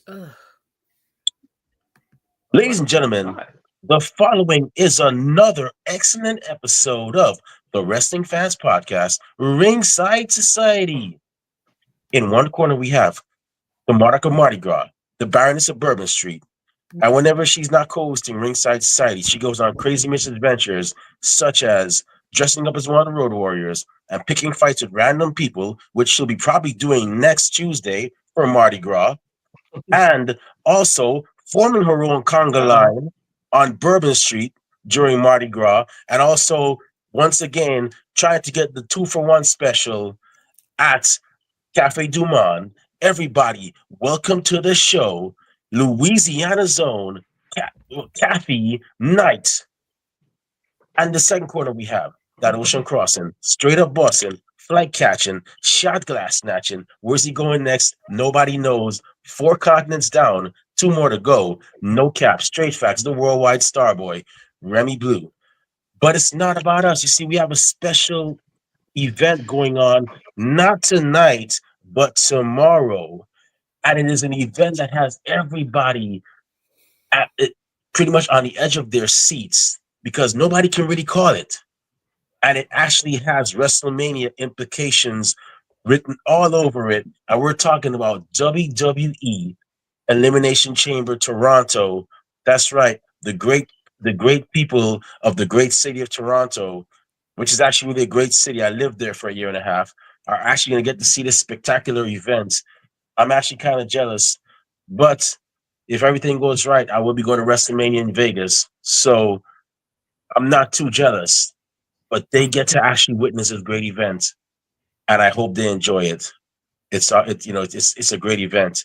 Ugh. Ladies What? and gentlemen, What? the following is another excellent episode of the Wrestling Fans Podcast, Ringside Society. In one corner, we have the Monarch of Mardi Gras, the Baroness of Bourbon Street. And whenever she's not co-hosting Ringside Society, she goes on crazy misadventures, such as dressing up as one of the Road Warriors and picking fights with random people, which she'll be probably doing next Tuesday for Mardi Gras, and also forming her own conga Uh-oh. line on Bourbon Street during Mardi Gras, and also once again trying to get the 2-for-1 special at Cafe Du Monde. Everybody, welcome to the show, Louisiana's own Kathy Knight. And the second corner we have that ocean crossing, straight up Boston, flight catching, shot glass snatching. Where's he going next? Nobody knows. 4 continents down, 2 more to go. No cap, straight facts. The worldwide star boy, Remy Blue. But it's not about us. You see, we have a special event going on, not tonight, but tomorrow. And it is an event that has everybody at it, pretty much on the edge of their seats because nobody can really call it. And it actually has WrestleMania implications written all over it. And we're talking about WWE Elimination Chamber Toronto. That's right, the great people of the great city of Toronto, which is actually really a great city. I lived there for a year and a half. Are actually going to get to see this spectacular event. I'm actually kind of jealous, but if everything goes right, I will be going to WrestleMania in Vegas. So I'm not too jealous, but they get to actually witness a great event, and I hope they enjoy it. It's a great event.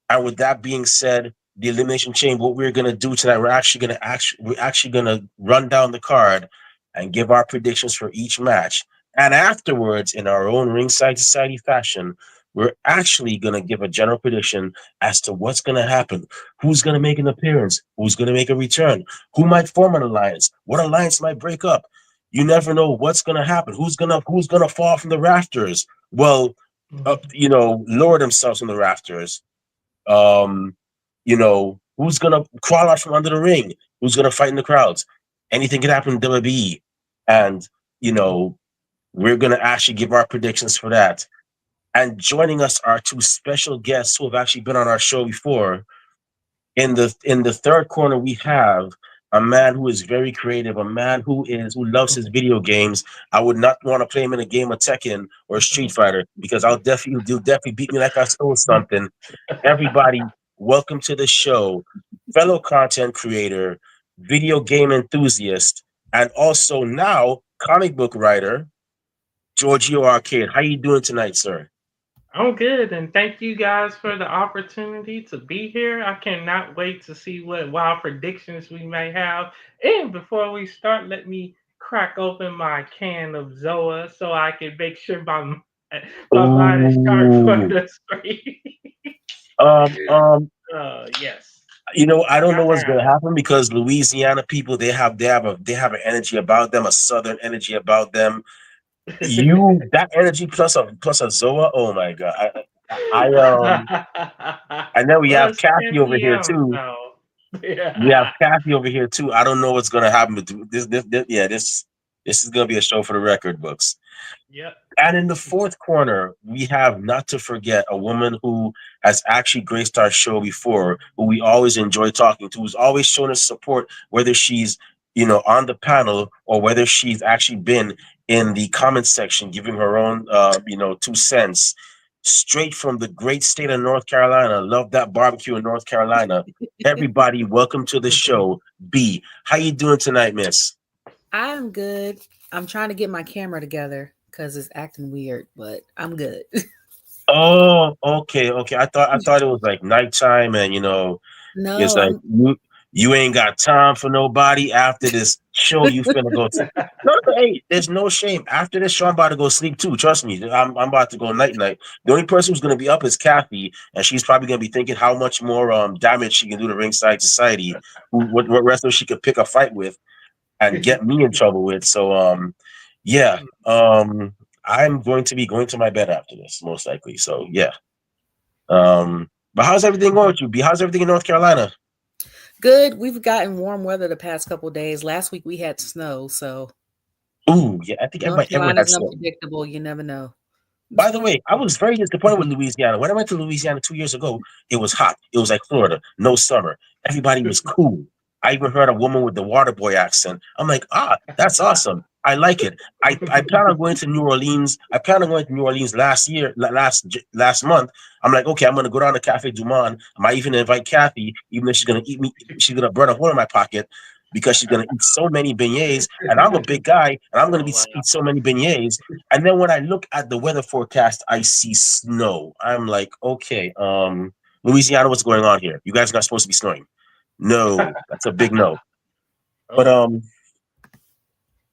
And with that being said, the Elimination Chamber, what we're gonna do tonight, we're actually gonna run down the card and give our predictions for each match. And afterwards, in our own Ringside Society fashion, we're actually gonna give a general prediction as to what's gonna happen, who's gonna make an appearance, who's gonna make a return, who might form an alliance, what alliance might break up. You never know what's gonna happen. Who's gonna fall from the rafters? Well, lower themselves from the rafters. um, who's gonna crawl out from under the ring? Who's gonna fight in the crowds? Anything can happen in WWE, and you know we're gonna actually give our predictions for that. And joining us are 2 special guests who have actually been on our show before. In the third corner, we have a man who is very creative, a man who loves his video games. I would not want to play him in a game of Tekken or Street Fighter because you'll definitely beat me like I stole something. Everybody, welcome to the show, fellow content creator, video game enthusiast, and also now comic book writer, Georgio Arcade. How you doing tonight, sir? I'm good, and thank you guys for the opportunity to be here. I cannot wait to see what wild predictions we may have. And before we start, let me crack open my can of Zoa so I can make sure my mind is sharp for Ooh. the screen. Um, um, Yes. I don't know Got what's gonna round. happen because Louisiana people they have an energy about them, a southern energy about them. You that energy plus a Zoa. Oh my god! And then we Well, have it's Kathy 10 over here p.m., too. so We have yeah. Kathy over here too. I don't know what's gonna happen, but yeah, this is gonna be a show for the record books. Yep. And in the fourth corner, we have not to forget a woman who has actually graced our show before, who we always enjoy talking to, who's always shown us support, whether she's on the panel or whether she's actually been in the comment section giving her own 2 cents. Straight from the great state of North Carolina. Love that barbecue in North Carolina. Everybody, welcome to the show. B, how you doing tonight, miss? I'm good. I'm trying to get my camera together because it's acting weird, but I'm good. Oh, okay, okay. I thought it was like nighttime, and it's No, like you ain't got time for nobody after this show. You finna go sleep. No, no, hey, there's no shame. After this show, I'm about to go sleep too. Trust me, I'm about to go night night. The only person who's gonna be up is Kathy, and she's probably gonna be thinking how much more damage she can do to Ringside Society. What wrestler she could pick a fight with and get me in trouble with. So yeah. I'm going to be going to my bed after this, most likely. So yeah. Um, But how's everything going with you, B? How's everything in North Carolina? Good. We've gotten warm weather the past couple days. Last week we had snow, so Ooh, yeah, I think North everyone Carolina's had snow. unpredictable. You never know. By the way, I was very disappointed with Louisiana. When I went to Louisiana 2 years ago, it was hot. It was like Florida, no summer. Everybody was cool. I even heard a woman with the water boy accent. I'm like, that's awesome. I like it. I plan on going to New Orleans. I plan on going to New Orleans last month. I'm like, okay, I'm gonna go down to Cafe Du Monde. I might even invite Kathy, even if she's gonna eat me. She's gonna burn a hole in my pocket because she's gonna eat so many beignets, and I'm a big guy, and I'm gonna Oh be wow. eat so many beignets. And then when I look at the weather forecast, I see snow. I'm like, okay, Louisiana, what's going on here? You guys are not supposed to be snowing. No, that's a big no. But Oh,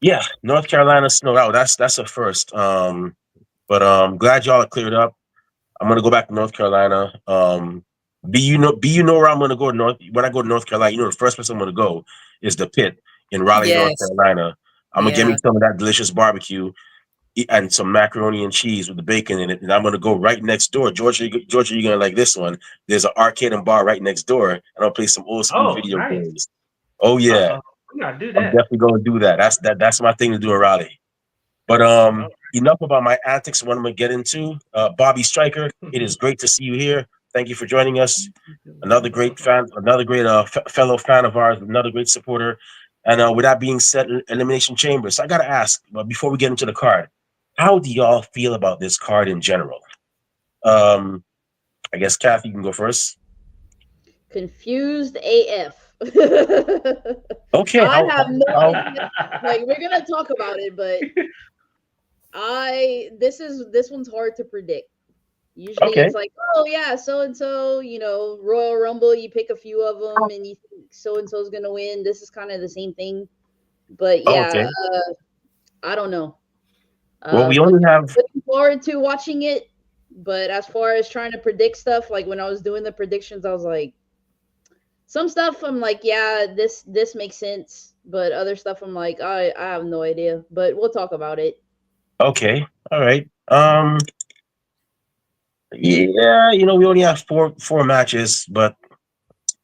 yeah, North Carolina snow out. That's a first. But glad y'all are cleared up. I'm gonna go back to North Carolina. B, you know where I'm gonna go north when I go to North Carolina. You know the first place I'm gonna go is the Pit in Raleigh, North Yes. Carolina. I'm gonna get me Yeah. some of that delicious barbecue and some macaroni and cheese with the bacon in it. And I'm gonna go right next door. Georgia, you're gonna like this one. There's an arcade and bar right next door, and I'll play some old school oh, video nice. games. Oh yeah, We gotta do I'm that. definitely gonna do that. That's my thing to do in Raleigh. But Oh. enough about my antics. What I'm gonna get into. Bobby Stryker, it is great to see you here. Thank you for joining us. Another great fan, another great fellow fan of ours, another great supporter. And with that being said, Elimination Chamber. So I gotta ask, before we get into the card, how do y'all feel about this card in general? Um, I guess Kathy, you can go first. Confused AF. Okay, I have no how idea. Like we're gonna talk about it, but this one's hard to predict. Usually okay, it's like, oh yeah, so and so, Royal Rumble, you pick a few of them and you think so and so's gonna win. This is kind of the same thing, but yeah, okay. I don't know. Well, we only have Looking forward to watching it, but as far as trying to predict stuff, like when I was doing the predictions, I was like, some stuff I'm like, yeah, this makes sense, but other stuff I'm like, I have no idea. But we'll talk about it. okay, all right. Yeah, we only have four matches, but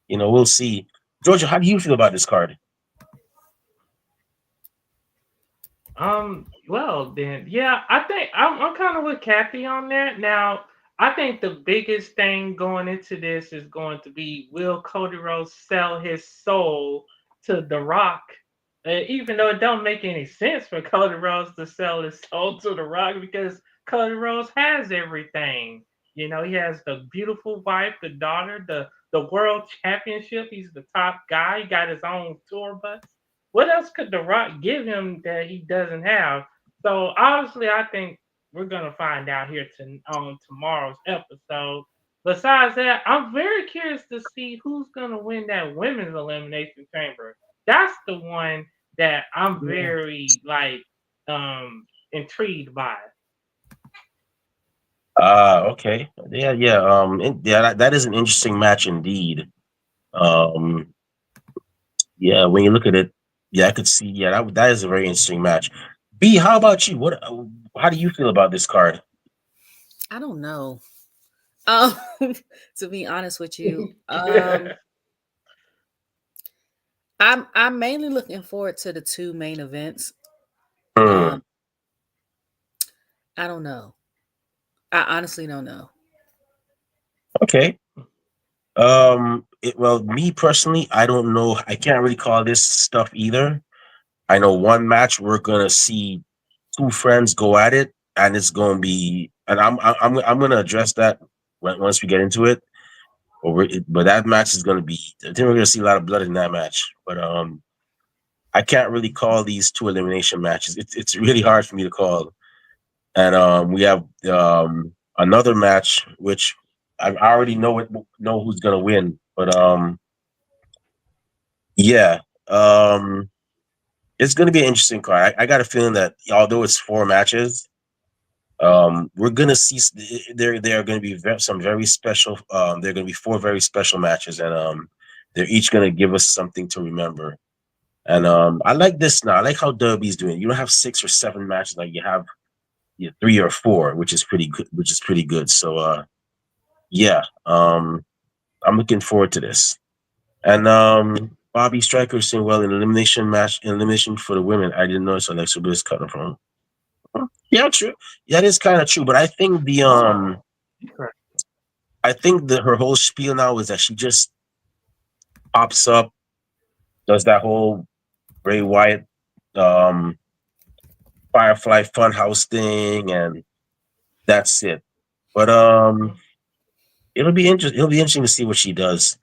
we'll see. Georgia, how do you feel about this card? Well then, yeah, I think I'm kind of with Kathy on that. Now, I think the biggest thing going into this is going to be, will Cody Rhodes sell his soul to The Rock? Even though it don't make any sense for Cody Rhodes to sell his soul to The Rock, because Cody Rhodes has everything. He has the beautiful wife, the daughter, the world championship. He's the top guy. He got his own tour bus. What else could The Rock give him that he doesn't have? So obviously, I think we're gonna find out here on tomorrow's episode. Besides that, I'm very curious to see who's gonna win that women's elimination chamber. That's the one that I'm Yeah. very intrigued by. Okay. Yeah, yeah. Yeah, that is an interesting match indeed. Um, yeah, when you look at it, yeah, I could see. Yeah, that is a very interesting match. B, how about you? How do you feel about this card? I don't know. Um, to be honest with you, I'm mainly looking forward to the two main events. Hmm, Um, I don't know. I honestly don't know. okay. Well, me personally, I don't know. I can't really call this stuff either. I know one match we're gonna see two friends go at it, and it's gonna be, and I'm gonna address that once we get into it. But that match is gonna be. I think we're gonna see a lot of blood in that match. But I can't really call these two elimination matches. It's really hard for me to call. And we have another match which I already know who's gonna win. But yeah, it's gonna be an interesting card. I got a feeling that although it's four matches, we're gonna see there are gonna be some very special. There are gonna be four very special matches, and they're each gonna give us something to remember. And I like this now. I like how WWE's doing. You don't have 6 or 7 matches like you have, 3 or 4, which is pretty good. So yeah. I'm looking forward to this. And Bobby Striker saying, well, in elimination match, elimination for the women, I didn't notice Alexa Bliss cut her from. Yeah, true. Yeah, that is kind of true. But Oh, okay. I think that her whole spiel now is that she just pops up, does that whole Bray Wyatt um Firefly Funhouse thing, and that's it. But it'll be interesting to see what she does.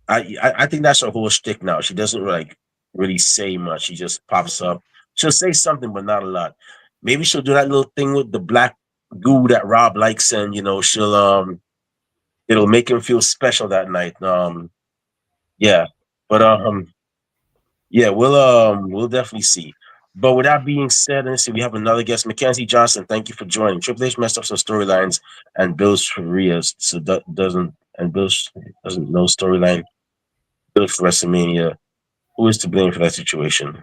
I think that's her whole shtick now. She doesn't like really say much. She just pops up. She'll say something, but not a lot. Maybe she'll do that little thing with the black goo that Rob likes, and she'll it'll make him feel special that night. Yeah, but yeah, we'll definitely see. But with that being said, let's see, we have another guest, Mackenzie Johnson. Thank you for joining. Triple H messed up some storylines, and Bill's for Rhea, so Bill's doesn't know storyline. Bill for WrestleMania. Who is to blame for that situation?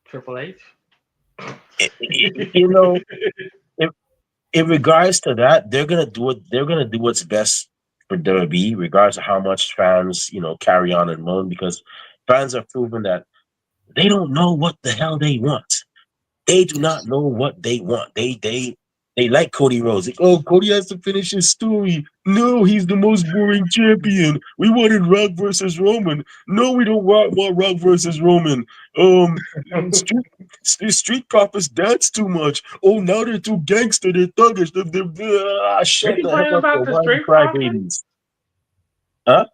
Triple H. You know, in, in regards to that, they're gonna do it. They're gonna do what's best for WWE, regardless of how much fans carry on and moan, because fans have proven that they don't know what the hell they want. They do not know what they want. They like Cody Rhodes. Like, oh, Cody has to finish his story. No, he's the most boring champion. We wanted Rock versus Roman. No, we don't want Rock versus Roman. Um, street, street profits dance too much. Oh, now they're too gangster. They're thuggish. They Shut the heck complain up, about for the whiny Street Profits. crybabies. Huh?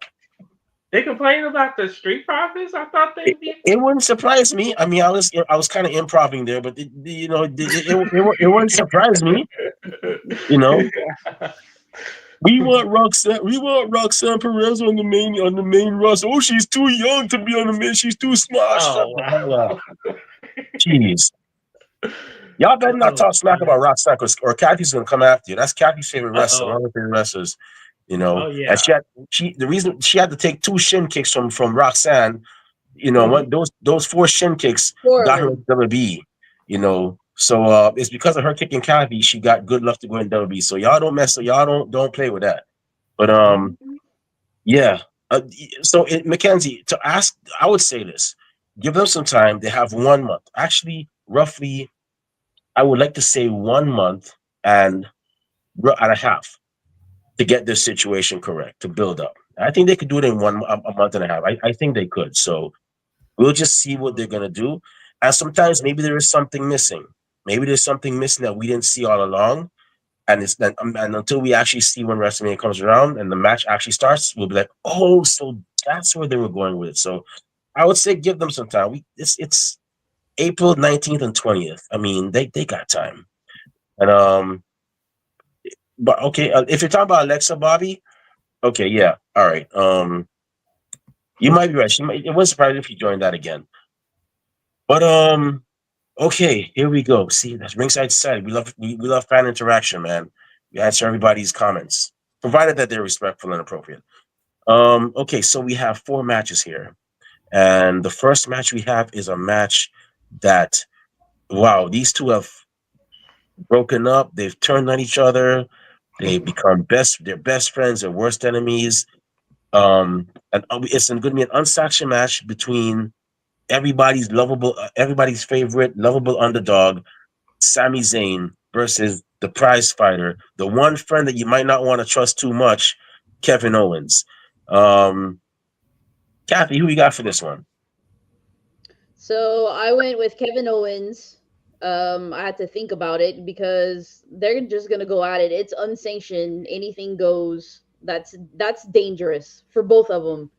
They complain about the Street Profits. I thought It, they'd be. it wouldn't surprise me. I mean, I was kind of improving there, but it wouldn't surprise me. You know, we want Roxanne. We want Roxanne Perez on the main roster. Oh, she's too young to be on the main. She's too smart. Shut Oh the hell up. wow. Jeez, y'all better not Oh talk smack man. about Roxanne, or Kathy's gonna come after you. That's Kathy's favorite Uh wrestler, one oh. of her favorite wrestlers. Oh And yeah. the reason she had to take two shin kicks from Roxanne. Mhm. Those four shin kicks Four of got her in them. WWE. So it's because of her kicking Kathy, she got good luck to go in WWE. So y'all don't play with that. But Mhm. yeah. Mackenzie, to ask, I would say this: give them some time. They have 1 month. Actually, roughly, I would like to say 1 month and and a half to get this situation correct, to build up. I think they could do it in a month and a half. I think they could. So we'll just see what they're gonna do. And sometimes maybe there is something missing. Maybe there's something missing that we didn't see all along. And until we actually see when WrestleMania comes around and the match actually starts, we'll be like, oh, so that's where they were going with it. So I would say give them some time. It's April 19th and 20th. I mean, they got time. And but okay, if you're talking about Alexa Bobby, okay, yeah, all right. You might be right. It wouldn't surprise me if you joined that again. But okay, here we go. See, that's ringside society. We love fan interaction, man. We answer everybody's comments, provided that they're respectful and appropriate. Okay, so we have four matches here. And the first match we have is a match that, wow, these two have broken up. They've turned on each other. They've become they're best friends, they're worst enemies. And it's going to be an unsanctioned match between everybody's favorite lovable underdog, Sami Zayn, versus the prize fighter, the one friend that you might not want to trust too much, Kevin Owens. Um, Kathy, who you got for this one? So I went with Kevin Owens. I had to think about it because they're just gonna go at it. It's unsanctioned. Anything goes. That's dangerous for both of them.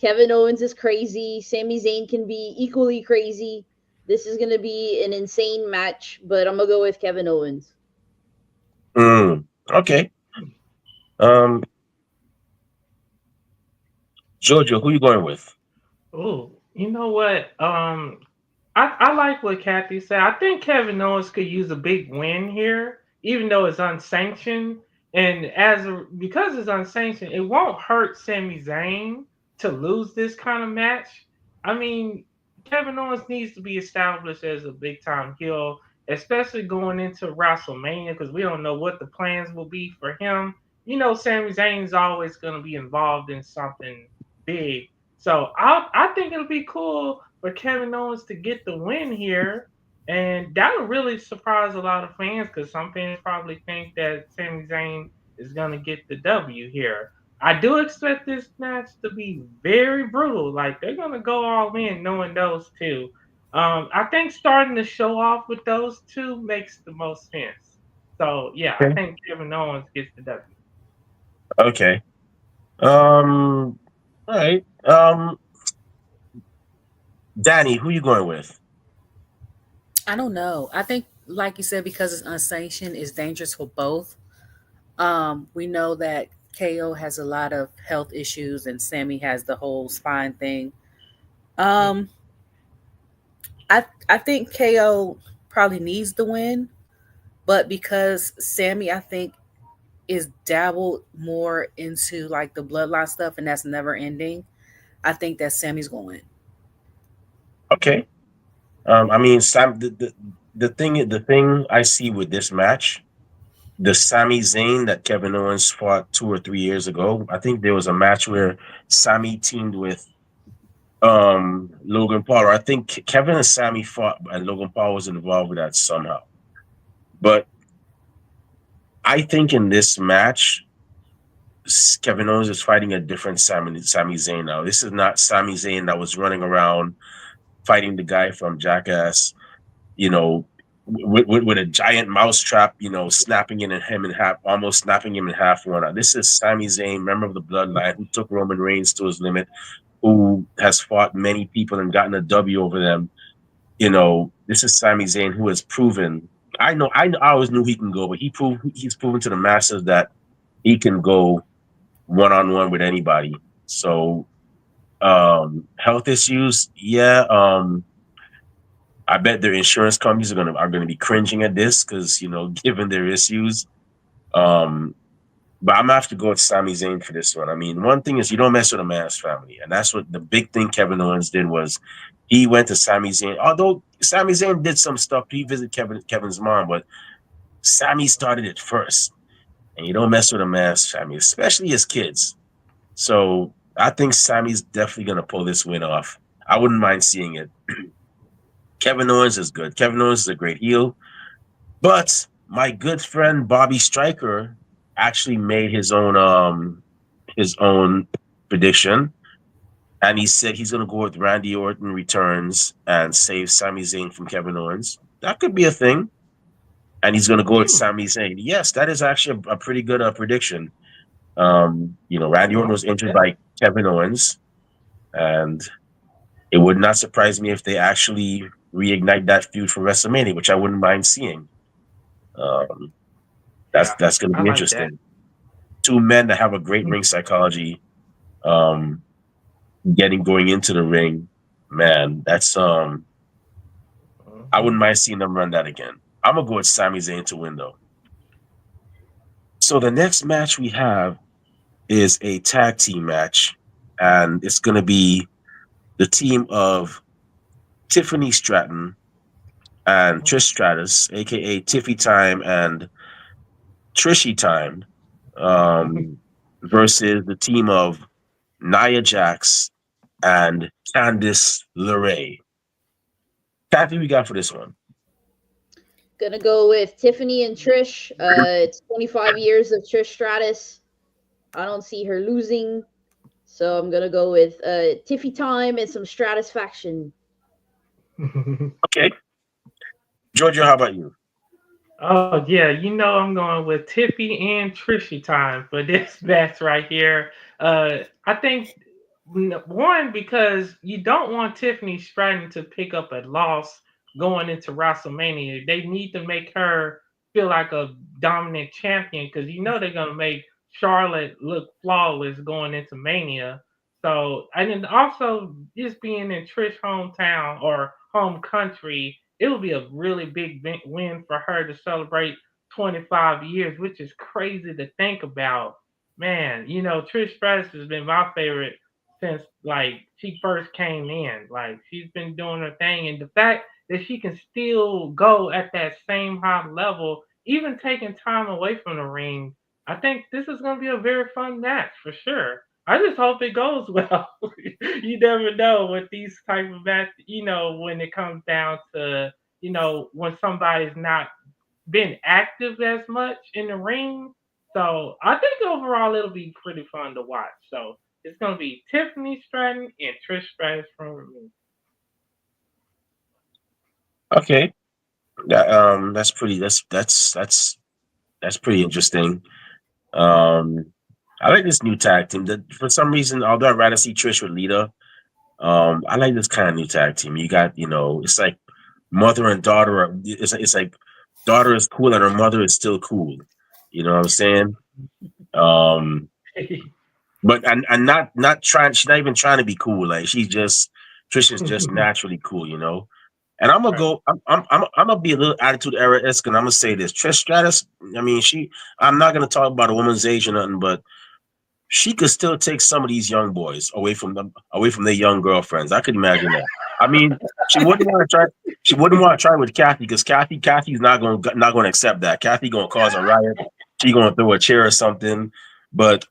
Kevin Owens is crazy. Sami Zayn can be equally crazy. This is gonna be an insane match, but I'm gonna go with Kevin Owens. Okay. Um, Georgio, who you going with? Oh, you know what? I like what Kathy said. I think Kevin Owens could use a big win here, even though it's unsanctioned. And because it's unsanctioned, it won't hurt Sami Zayn to lose this kind of match. I mean, Kevin Owens needs to be established as a big time heel, especially going into WrestleMania, because we don't know what the plans will be for him. Sami Zayn's always going to be involved in something big. So I think it'll be cool for Kevin Owens to get the win here. And that would really surprise a lot of fans because some fans probably think that Sami Zayn is going to get the W here. I do expect this match to be very brutal. Like, they're going to go all in knowing those two. I think starting the show off with those two makes the most sense. So, yeah, I Okay. think Kevin Owens gets the W. Okay. All right. Danny, who you going with? I don't know. I think, like you said, because it's unsanctioned, it's dangerous for both. We know that KO has a lot of health issues, and Sammy has the whole spine thing. Um, I think KO probably needs the win, but because Sammy, I think, is dabbled more into like the bloodline stuff, and that's never ending. I think that Sammy's going to win. Okay. I mean, Sam. The thing I see with this match, the Sami Zayn that Kevin Owens fought 2 or 3 years ago. I think there was a match where Sami teamed with Logan Paul. Or I think Kevin and Sami fought, and Logan Paul was involved with that somehow. But I think in this match, Kevin Owens is fighting a different Sami Zayn now. This is not Sami Zayn that was running around fighting the guy from Jackass, you know, with a giant mouse trap, snapping him in half, almost snapping him in half. One. This is Sami Zayn, member of the Bloodline, who took Roman Reigns to his limit, who has fought many people and gotten a W over them. This is Sami Zayn, who has proven. I always knew he can go, but he's proven to the masses that he can go one on one with anybody. So, health issues, yeah. I bet their insurance companies are gonna be cringing at this because given their issues. Um, but I'm gonna have to go with Sami Zayn for this one. I mean, one thing is you don't mess with a man's family, and that's what the big thing Kevin Owens did was he went to Sami Zayn. Although Sami Zayn did some stuff, he visited Kevin's mom, but Sami started it first, and you don't mess with a man's family, especially his kids. So I think Sami's definitely gonna pull this win off. I wouldn't mind seeing it. Kevin Owens is good. Kevin Owens is a great heel. But my good friend Bobby Stryker actually made his own prediction, and he said he's going to go with Randy Orton returns and save Sami Zayn from Kevin Owens. That could be a thing, and he's going to go with Hmm. Sami Zayn. Yes, that is actually a pretty good prediction. Randy Orton was injured Yeah. by Kevin Owens, and it would not surprise me if they actually reignite that feud for WrestleMania, which I wouldn't mind seeing. Um, that's Yeah. that's going to I be like that. interesting. Two men that have a great ring psychology, um, going into the ring, man. I Mhm. wouldn't mind seeing them run that again. I'm gonna go with Sami Zayn to win though. So the next match we have is a tag team match, and it's gonna be the team of Tiffany Stratton and Mhm. Trish Stratus, aka Tiffy Time and Trishy Time, versus the team of Nia Jax and Candice LeRae. Kathy, we got for this one. Gonna go with Tiffany and Trish. It's 25 years of Trish Stratus. I don't see her losing. So I'm gonna go with Tiffy time and some Stratisfaction. Okay. Georgia, how about you? Oh yeah, I'm going with Tiffy and Trishy time for this match right here. I think one because you don't want Tiffany Stratton to pick up a loss going into WrestleMania. They need to make her feel like a dominant champion because they're gonna make Charlotte look flawless going into Mania. So and then also just being in Trish hometown or home country, it would be a really big win for her to celebrate 25 years, which is crazy to think about. Man, Trish Stratus has been my favorite since like she first came in. Like she's been doing her thing, and the fact that she can still go at that same high level, even taking time away from the ring. I think this is going to be a very fun match for sure. I just hope it goes well. You never know with these type of matches. When it comes down to when somebody's not been active as much in the ring. So I think overall it'll be pretty fun to watch. So it's gonna be Tiffany Stratton and Trish Stratus from me. Okay, that's pretty. That's pretty interesting. Um, I like this new tag team. That for some reason, although I'd rather see Trish with Lita, I like this kind of new tag team. You got, it's like mother and daughter. It's like daughter is cool and her mother is still cool. You know what I'm saying? Um, but and not trying. She's not even trying to be cool. Like she's just Trish is just naturally cool. And I'm gonna Right. go. I'm gonna be a little attitude era esque, and I'm gonna say this: Trish Stratus. I mean, she. I'm not gonna talk about a woman's age or nothing, but she could still take some of these young boys away from their young girlfriends. I could imagine that. I mean, she wouldn't want to try. She wouldn't want to try with Kathy because Kathy's not going to accept that. Kathy going to cause a riot. She going to throw a chair or something. But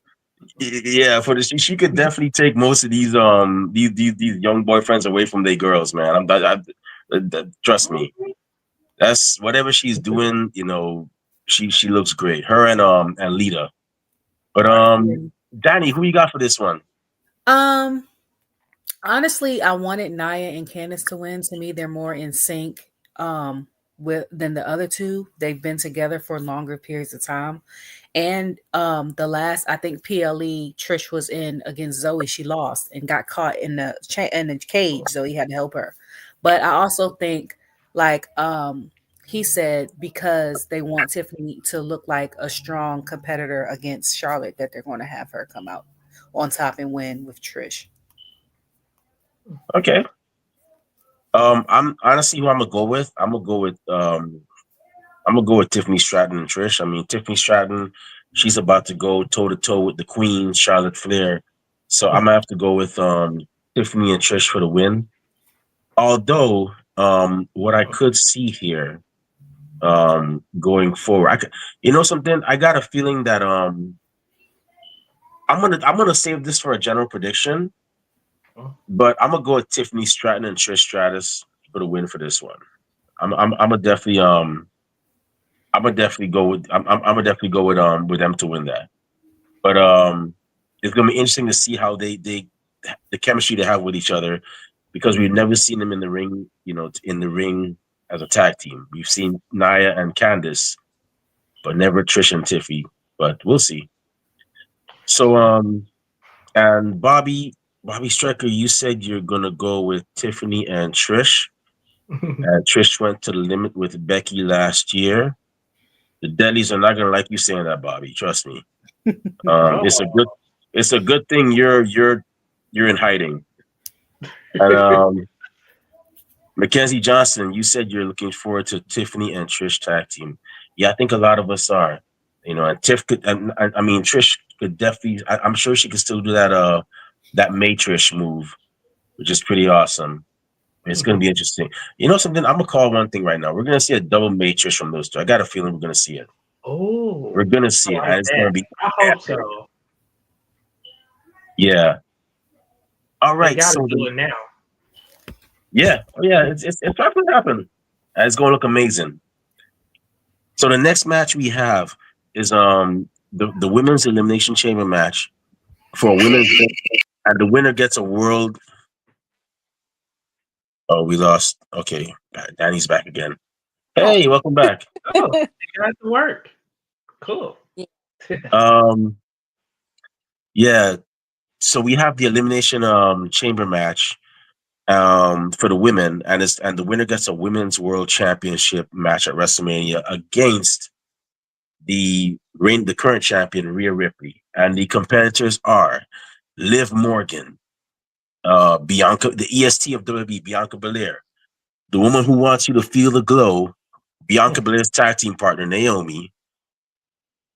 yeah, she could definitely take most of these young boyfriends away from their girls, man. Trust me. That's whatever she's doing. She looks great. Her and Lita. But Right. Danny, who you got for this one? Um, Honestly, I wanted Naya and Candice to win. To me, they're more in sync with than the other two. They've been together for longer periods of time. And the last, I think PLE Trish was in against Zoe. She lost and got caught in the in the cage. Zoe had to help her. But I also think, like he said, because they want Tiffany to look like a strong competitor against Charlotte, that they're going to have her come out on top and win with Trish. Okay. I'm honestly who I'm gonna go with. I'm gonna go with Tiffany Stratton and Trish. I mean, Tiffany Stratton, she's about to go toe to toe with the Queen, Charlotte Flair. So I'm gonna have to go with Tiffany and Trish for the win. Although, what I could see here, going forward, something. I got a feeling that I'm gonna save this for a general prediction, but I'm gonna go with Tiffany Stratton and Trish Stratus for the win for this one. I'm gonna definitely I'm gonna definitely go with them to win that. But it's gonna be interesting to see how they the chemistry they have with each other because we've never seen them in the ring, in the ring as a tag team. We've seen Nia and Candice, but never Trish and Tiffy. But we'll see. So and Bobby Striker, you said you're gonna go with Tiffany and Trish. And Trish went to the limit with Becky last year. The delis are not gonna like you saying that, Bobby. Trust me. It's a good Oh. thing you're in hiding. And Mackenzie Johnson, you said you're looking forward to Tiffany and Trish tag team. Yeah, I think a lot of us are. And Tiff could, and I mean Trish could definitely. I'm sure she could still do that Matrish move, which is pretty awesome. It's going to be interesting. You know something? I'm gonna call one thing right now. We're gonna see a double Matrish from those two. I got a feeling we're gonna see it. We're Oh, gonna I see it, and like it's gonna that. be I hope epic. so. Yeah. All They right. got to So do it now. yeah, oh yeah, it's probably gonna happen. And it's gonna look amazing. So the next match we have is the women's elimination chamber match for a women's and the winner gets a world. Oh, we lost. Okay, Danny's back again. Oh, Hey, welcome back. Oh, they got to work. Cool. Um, yeah. So we have the elimination chamber match for the women, and the winner gets a women's world championship match at WrestleMania against the current champion Rhea Ripley, and the competitors are Liv Morgan, Bianca, the EST of WWE, Bianca Belair, the woman who wants you to feel the glow, Bianca Belair's tag team partner Naomi,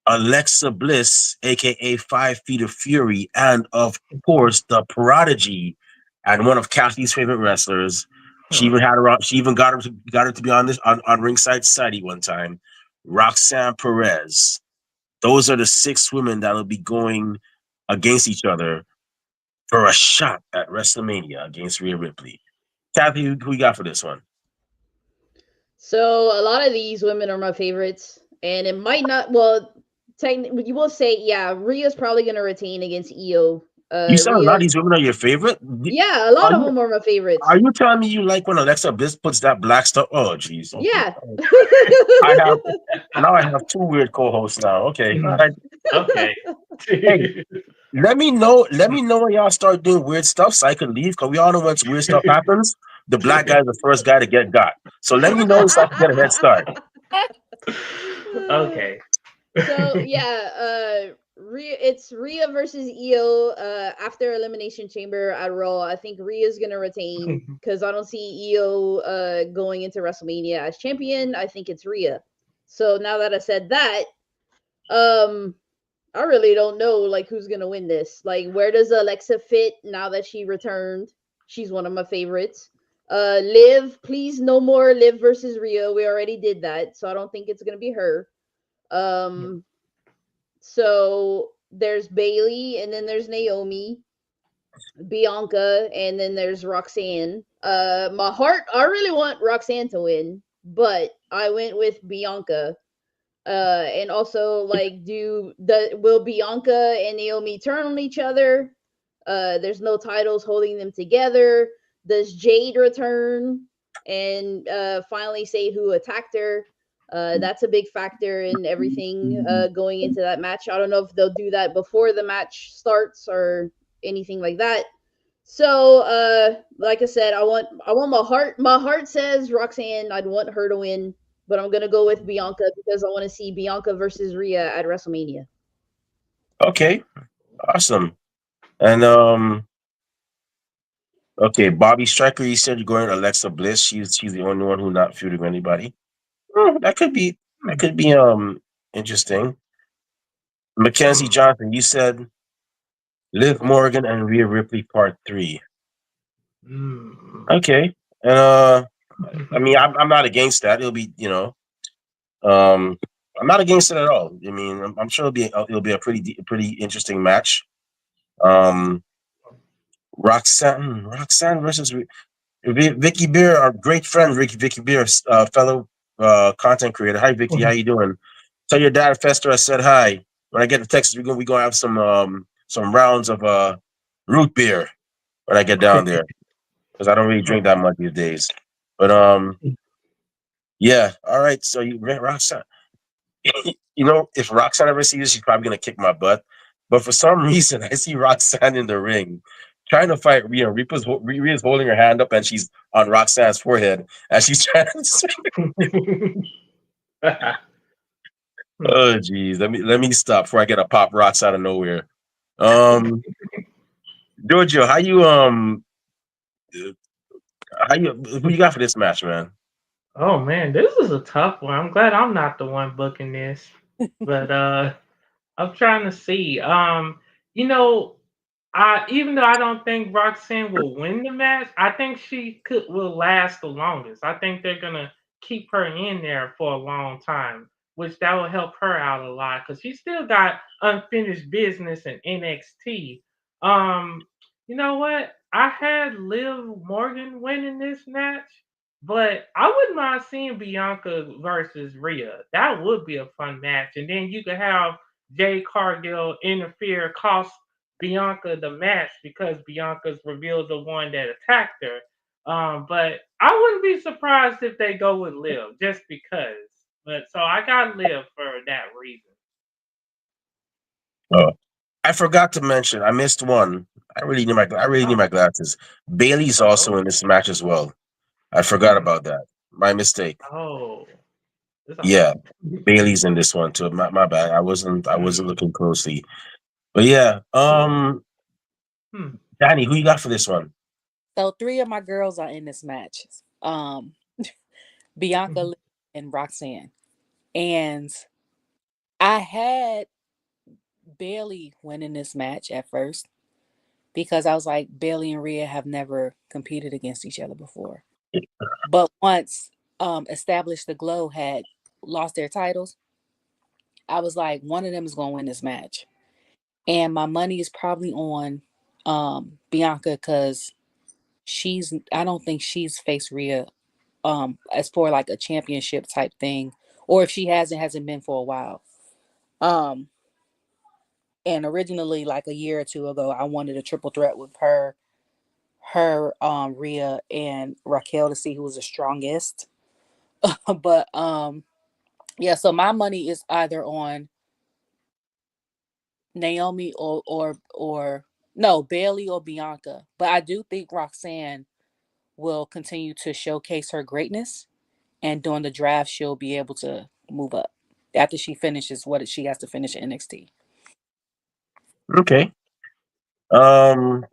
Alexa Bliss, aka 5 Feet of Fury, and of course the Prodigy, and one of Kathy's favorite wrestlers. She even had her on. She even got her to be on this on Ringside Society one time. Roxanne Perez. Those are the 6 women that'll be going against each other for a shot at WrestleMania against Rhea Ripley. Kathy, who you got for this one? So a lot of these women are my favorites, and it might not. Well, technically, you will say, yeah, Rhea's probably gonna retain against Io. You said a lot of Rhea, these women are your favorite. yeah, a lot Are of you them are my are favorites. you telling me you like when Alexa Bliss puts that black stuff? Oh, jeez. Okay. Yeah. I have now. I have 2 weird co-hosts now. Okay. All right. Okay. Hey, let me know. Let me know when y'all start doing weird stuff so I can leave. Cause we all know when weird stuff happens, the black guy is the first guy to get got. So let me know so I can get a head start. Okay. So yeah, it's Rhea versus Io after Elimination Chamber at Raw. I think Rhea's gonna retain because I don't see Io going into WrestleMania as champion. I think it's Rhea. So now that I said that, um, I really don't know like who's gonna win this. Like, where does Alexa fit now that she returned? She's one of my favorites. Liv, please no more Liv versus Rhea. We already did that, so I don't think it's gonna be her. Um, so there's Bailey, and then there's Naomi, Bianca, and then there's Roxanne. My heart, I really want Roxanne to win, but I went with Bianca. And also like, will Bianca and Naomi turn on each other? There's no titles holding them together. Does Jade return and finally say who attacked her? That's a big factor in everything going into that match. I don't know if they'll do that before the match starts or anything like that. So, like I said, I want my heart says Roxanne. I'd want her to win, but I'm gonna go with Bianca because I want to see Bianca versus Rhea at WrestleMania. Okay. Awesome. And okay, Bobby Striker, you said you're going to Alexa Bliss. She's the only one who's not feuding with anybody. That could be interesting. Mackenzie Hmm. Johnson, you said Liv Morgan and Rhea Ripley Part 3. Hmm. Okay. And I mean I'm not against that. It'll be, um I'm not against it at all. I mean, I'm sure it'll be a pretty interesting match. Um Roxanne versus Vicky Beer, our great friend Vicky Beer, fellow content creator. Hi Vicky, how you doing? Tell your dad Fester I said hi. When I get to Texas, we're gonna have some rounds of root beer when I get down there because I don't really drink that much these days. But yeah, all right. So Roxanne, if Roxanne ever sees this, she's probably gonna kick my butt. But for some reason, I see Roxanne in the ring trying to fight Rhea. Rhea's holding her hand up, and she's on Roxanne's forehead, and she's trying to say, "Oh, geez, let me stop before I get a pop rocks out of nowhere." Um, Georgio, who you got for this match, man? Oh man, this is a tough one. I'm glad I'm not the one booking this. But I'm trying to see. You know, I even though I don't think Roxanne will win the match, I think she will last the longest. I think they're gonna keep her in there for a long time, which that will help her out a lot because she still got unfinished business in NXT. Um, you know what? I had Liv Morgan winning this match, but I wouldn't mind seeing Bianca versus Rhea. That would be a fun match, and then you could have Jay Cargill interfere, cost Bianca the match because Bianca's revealed the one that attacked her. But I wouldn't be surprised if they go with Liv just because. But so I got Liv for that reason. Oh, I forgot to mention. I missed one. I really need Oh, my glasses. Bailey's oh, also in this match as well. I forgot hmm. about that. My mistake. Oh, it's all Yeah, right. Bailey's in this one too. My bad. I wasn't Hmm. looking closely. But yeah, Hmm. Danny, who you got for this one? So three of my girls are in this match. Bianca, Hmm. Liv, and Roxanne. And I had Bailey winning this match at first because I was like, Bailey and Rhea have never competed against each other before. But once Established the Glow had lost their titles, I was like, one of them is gonna win this match, and my money is probably on Bianca because she's. I don't think she's faced Rhea as for like a championship type thing, or if she hasn't been for a while. Um, and originally, like a year or two ago, I wanted a triple threat with Rhea and Raquel to see who was the strongest. But yeah, so my money is either on Naomi or no, Bailey or Bianca. But I do think Roxanne will continue to showcase her greatness, and during the draft she'll be able to move up after she finishes what she has to finish in NXT. Okay. Um,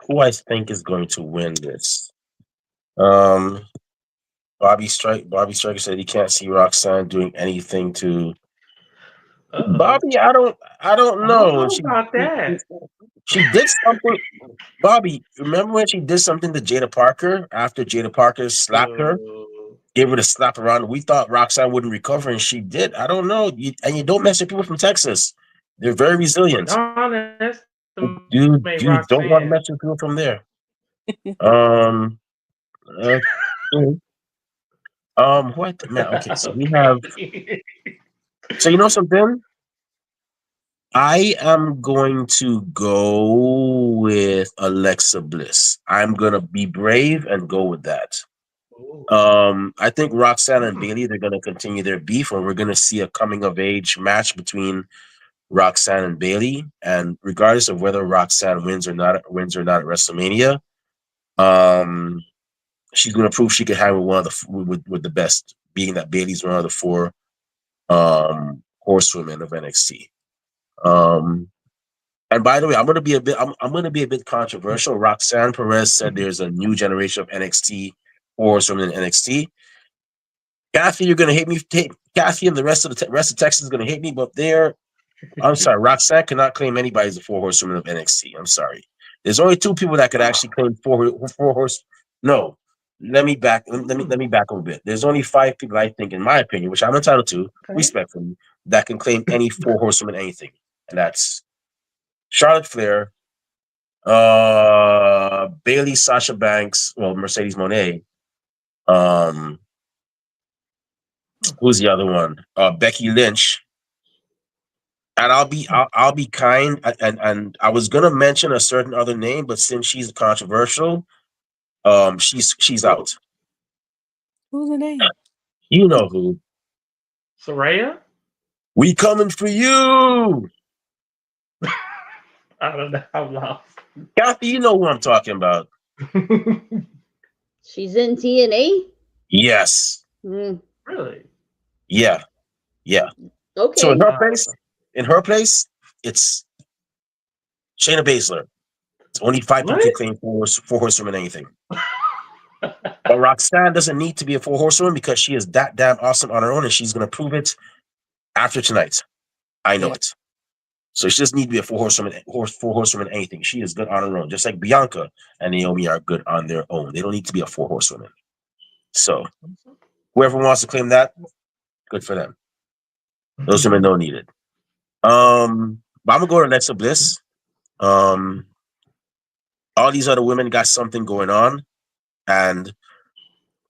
who I think is going to win this? Um, Bobby Striker said he can't see Roxanne doing anything to Uh-oh. Bobby. I don't I don't know. know about that. She did something. Bobby, remember when she did something to Jada Parker after Jada Parker slapped her, Uh, gave her the slap around? We thought Roxanne wouldn't recover, and she did. I don't know. And you don't mess with people from Texas. They're very resilient. don't underestimate You Roxanne. don't want to mess with people from there. Um, uh, man, okay, so we have, Okay. so you know something? I am going to go with Alexa Bliss. I'm gonna be brave and go with that. Ooh. I think Roxanne and Bailey, they're gonna continue their beef, and we're gonna see a coming of age match between Roxanne and Bailey. And regardless of whether Roxanne wins or not at WrestleMania, um, she's gonna prove she can handle one of with the best, being that Bailey's one of the four horsewomen of NXT. Um, and by the way, I'm gonna be a bit controversial. Roxanne Perez said there's a new generation of NXT horsewomen in NXT. Kathy, you're gonna hate me. Kathy and the rest of Texas is gonna hate me, but I'm sorry. Roxanne cannot claim anybody as a four horsewoman of NXT. I'm sorry. There's only two people that could actually claim four horse. No, let me back a little bit. There's only five people I think, in my opinion, which I'm entitled to Okay. respectfully, that can claim any four horsewoman anything, and that's Charlotte Flair, Bailey, Sasha Banks, well, Mercedes Monet. Um, who's the other one? Becky Lynch. And I'll be kind, and I was gonna mention a certain other name, but since she's controversial, she's Who? out. Who's the name? You know who? Soraya? We coming for you, I don't know. I'm lost. Kathy. You know who I'm talking about. She's in TNA. Yes, Mm, Really? yeah, yeah. So okay. in her place, it's Shayna Baszler. It's only five people can What? claim four horsewomen anything. But Roxanne doesn't need to be a four horsewoman because she is that damn awesome on her own, and she's gonna prove it after tonight. I know Yeah. it. So she doesn't need to be a four horsewoman anything. She is good on her own, just like Bianca and Naomi are good on their own. They don't need to be a four horsewoman. So whoever wants to claim that, good for them. Those women don't need it. But I'm gonna go to Alexa Bliss. Um, all these other women got something going on, and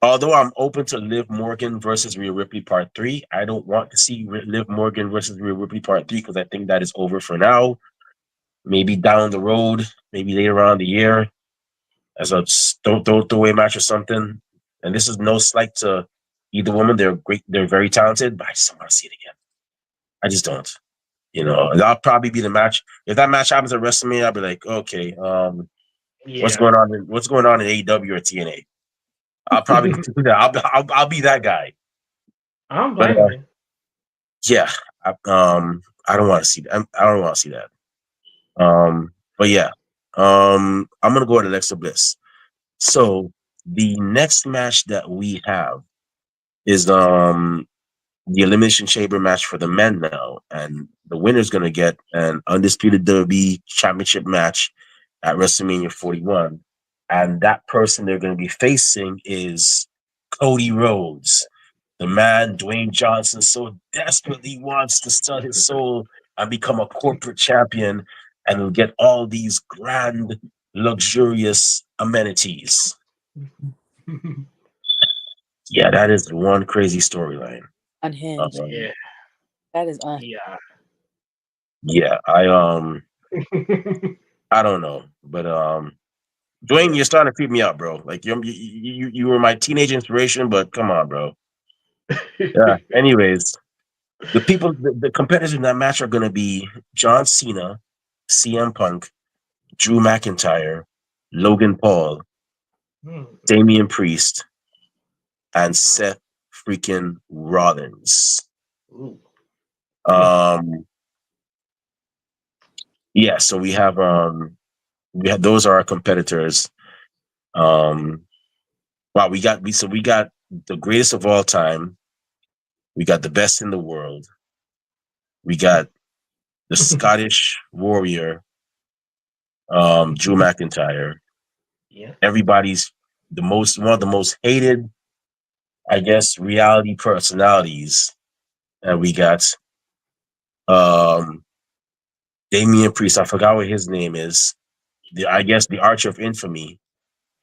although I'm open to Liv Morgan versus Rhea Ripley Part 3, I don't want to see Liv Morgan versus Rhea Ripley Part 3 because I think that is over for now. Maybe down the road, maybe later on in the year, as a throwaway match or something. And this is no slight to either woman. They're great. They're very talented, but I just don't want to see it again. I just don't. That'll probably be the match. If that match happens at WrestleMania, I'll be like, okay, what's Yeah. going on? What's going on in AEW or TNA? I'll probably do that. I'll be that guy. I don't But blame you. yeah, I don't want to see that. I don't want to see that. But yeah, I'm gonna go to Alexa Bliss. So the next match that we have is the Elimination Chamber match for the men now, and the winner's gonna get an undisputed WWE Championship match at WrestleMania 41, and that person they're gonna be facing is Cody Rhodes. The man, Dwayne Johnson, so desperately wants to sell his soul and become a corporate champion and will get all these grand, luxurious amenities. Yeah, that is one crazy storyline. Unhinged. Um, Yeah, That is yeah. yeah, I don't know, but Dwayne, you're starting to creep me out, bro. Like you were my teenage inspiration, but come on, bro. Yeah. Anyways, the competitors in that match are going to be John Cena, CM Punk, Drew McIntyre, Logan Paul, Hmm. Damian Priest, and Seth freaking Rollins. Ooh. Hmm. Um, yeah. So we have those are our competitors. Um, wow, we got the greatest of all time. We got the best in the world. We got the Scottish Warrior, Drew McIntyre. Yeah. Everybody's one of the most hated, I guess, reality personalities. And we got um Damian Priest. I forgot what his name is. I guess the Archer of Infamy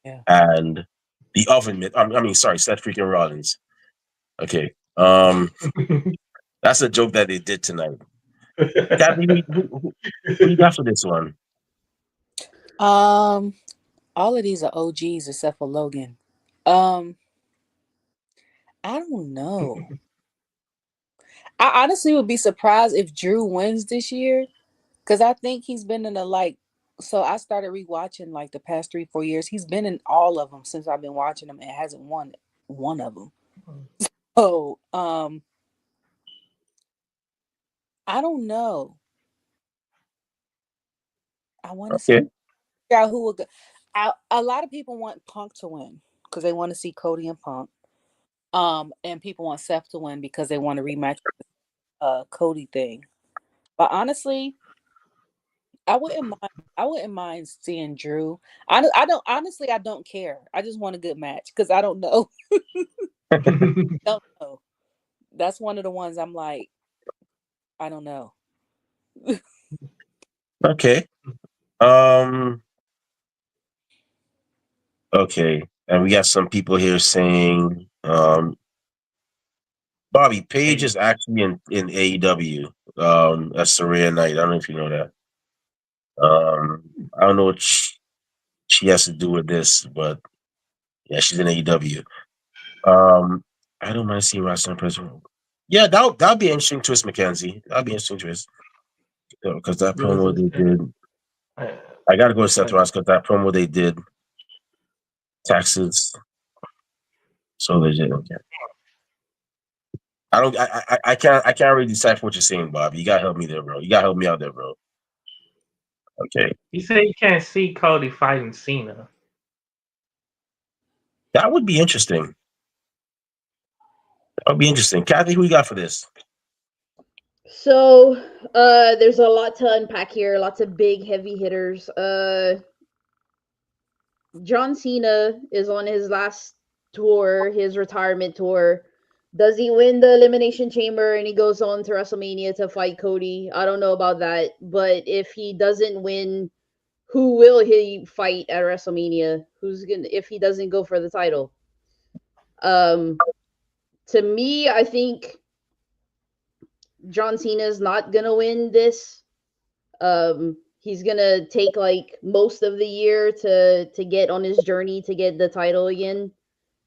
yeah. and the Oven Mitt. I mean, sorry, Seth freaking Rollins. Okay. That's a joke that they did tonight. Kathy, who you got for this one? Um, all of these are OGs except for Logan. Um, I don't know. I honestly would be surprised if Drew wins this year because I think he's been in a like. So I started rewatching like the past 3, 4 years. He's been in all of them since I've been watching them and hasn't won one of them. Oh, I don't know. I want to Okay. see out who will go. A lot of people want Punk to win because they want to see Cody and Punk. And people want Seth to win because they want to rematch Cody thing. But honestly, I wouldn't mind. I wouldn't mind seeing Drew. I don't honestly. I don't care. I just want a good match because I don't know. Don't know. That's one of the ones I'm like. I don't know. Okay. Um. Okay. And we got some people here saying, Bobby Page Hey, is actually in AEW. That's Saraya Knight. I don't know if you know that. I don't know what she has to do with this, but yeah, she's in AEW. I don't mind seeing wrestling person. Yeah, that'll be an interesting twist, Mackenzie. That'll be an interesting twist because that what is promo this? they did. Uh, I got to go to Seth uh, Rollins because that promo they did taxes so legit. Okay. I don't. I can't really decipher what you're saying, Bob. You gotta help me there, bro. You gotta help me out there, bro. Okay, you say you can't see Cody fighting Cena. that would be interesting. That would be interesting. Kathy, who you got for this? So, there's a lot to unpack here. Lots of big, heavy hitters. John Cena is on his last tour, his retirement tour. Does he win the Elimination Chamber and he goes on to WrestleMania to fight Cody? I don't know about that, but if he doesn't win, who will he fight at WrestleMania? Who's gonna if he doesn't go for the title? Um, to me, I think John Cena's not gonna win this. He's gonna take like most of the year to get on his journey to get the title again,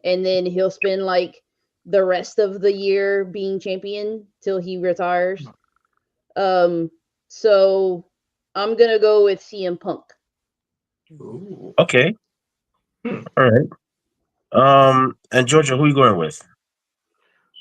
and then he'll spend like the rest of the year being champion till he retires. Um, so I'm gonna go with CM Punk. Ooh. Okay, Hmm. all right. And Georgia, who you going with?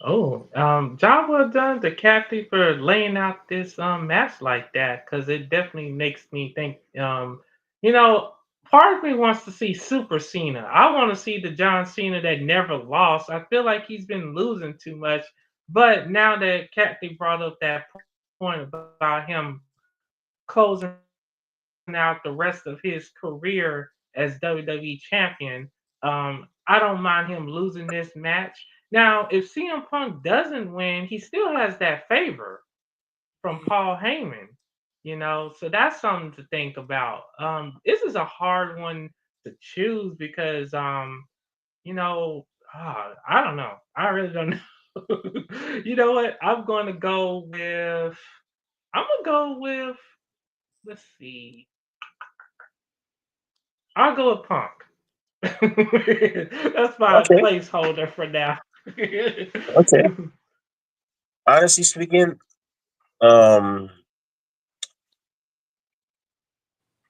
Oh, job well done to Kathy for laying out this match like that, because it definitely makes me think. You know, part of me wants to see Super Cena. I want to see the John Cena that never lost. I feel like he's been losing too much. But now that Kathy brought up that point about him closing out the rest of his career as WWE champion, I don't mind him losing this match. Now, if CM Punk doesn't win, he still has that favor from Paul Heyman. So that's something to think about. This is a hard one to choose because you know, I don't know. I really don't know. You know what? I'm gonna go with. Let's see. I'll go with Punk. That's my Okay, placeholder for now. okay. Honestly speaking, um,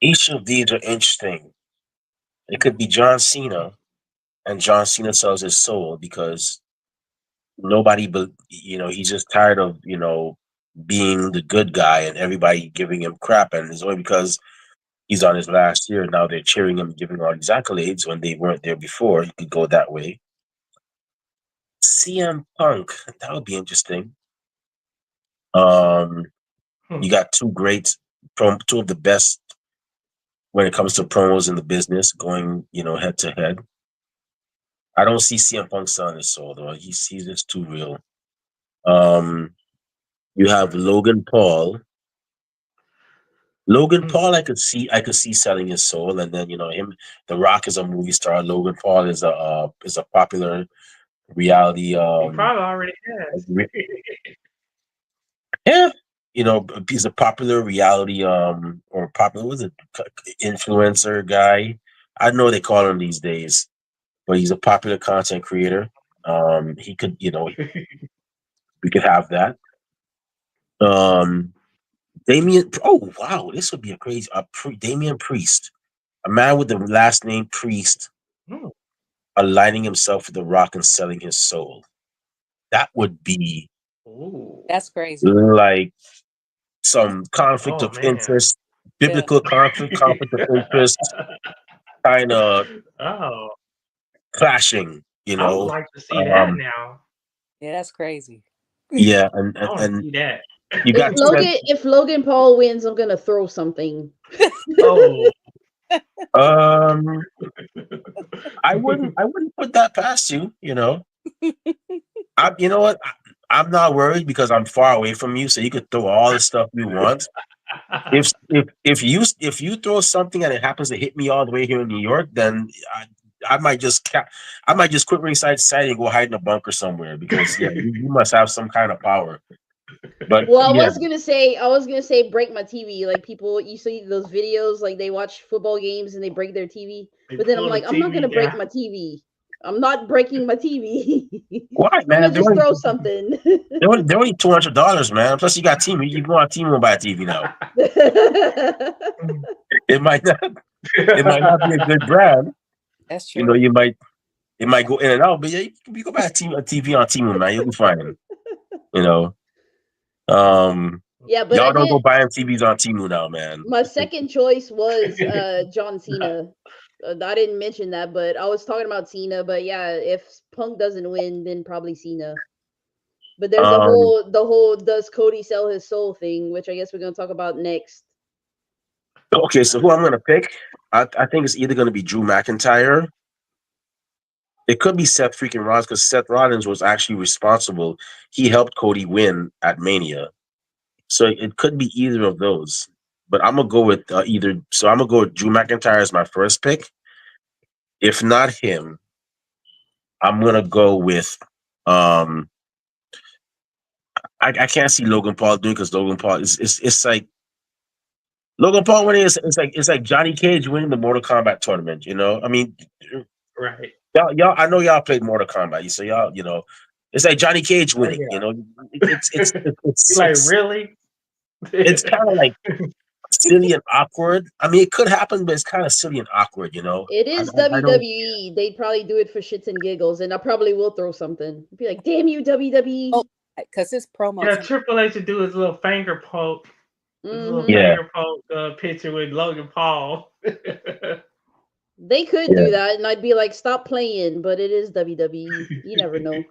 each of these are interesting. It could be John Cena, and John Cena sells his soul because he's just tired of being the good guy and everybody giving him crap, and it's only because he's on his last year now they're cheering him, giving him all these accolades when they weren't there before. You could go that way. CM Punk, that would be interesting. Um, you got two of the best when it comes to promos in the business going, head to head. I don't see CM Punk selling his soul though. He's just too real. Um, you have Right. Logan Paul. Logan Mm. Paul, I could see selling his soul, and then him. The Rock is a movie star. Logan Paul is a popular reality. He probably already has. Yeah, he's a popular reality or popular was it influencer guy. I don't know what they call him these days, but he's a popular content creator. He could, we could have that. Um, Damien. Oh wow, this would be Damien Priest, a man with the last name Priest, Mm. aligning himself with the Rock and selling his soul. That would be Ooh. That's crazy. like some conflict Oh of man. interest, Yeah. biblical conflict of interest, kind of Oh, clashing. I would like to see that Um, now. Yeah, that's crazy. yeah, and, I and want to and see that. you got Seth. If Logan Paul wins, I'm gonna throw something. Oh. Um, I wouldn't put that past you. You know what? I'm not worried because I'm far away from you, so you could throw all the stuff you want. If you throw something and it happens to hit me all the way here in New York, then I might just quit ringside side and go hide in a bunker somewhere because yeah, you must have some kind of power. But Well, yeah, I was gonna say break my TV. Like people, you see those videos, like they watch football games and they break their TV. They But then I'm pull the like, I'm not gonna TV break down. my TV. I'm not breaking my TV. why, I'm man? gonna They're just only throw something. they're only $200, man. Plus you got team. You can go on team and buy a TV now. It might not it might not be a good brand. That's You know, true. you might it might go in and out, but yeah, you go buy a TV on Team, man. You'll be fine. You know. Um Yeah, but I Y'all don't go did. buying TVs on Timu now, man. My second choice was John Cena. I didn't mention that, but I was talking about Cena. But yeah, if Punk doesn't win, then probably Cena. But there's Um the whole does Cody sell his soul thing, which I guess we're gonna talk about next. okay, so who I'm gonna pick, I think it's either gonna be Drew McIntyre. It could be Seth freaking Rollins because Seth Rollins was actually responsible. He helped Cody win at Mania. So it could be either of those. But I'm gonna go with either. So I'm gonna go with Drew McIntyre as my first pick. If not him, I'm gonna go with. Um, I can't see Logan Paul doing because Logan Paul is it's like Logan Paul winning is it's like Johnny Cage winning the Mortal Kombat tournament. I mean, Right. y'all. I know y'all played Mortal Kombat, so y'all. It's like Johnny Cage Oh winning. yeah. It's it's it's You're it's like, it's, really? it's kind of like silly and awkward. I mean, it could happen, but it's kind of silly and awkward. It I, is I, I don't. WWE. They'd probably do it for shits and giggles, and I probably will throw something. Be like, "Damn you, Oh, WWE!" because his Yeah, promos. Triple H to do his little finger poke, his little Hmm. Yeah, finger poke picture with Logan Paul. They could yeah. do that, and I'd be like, "Stop playing!" But it is WWE. You never know.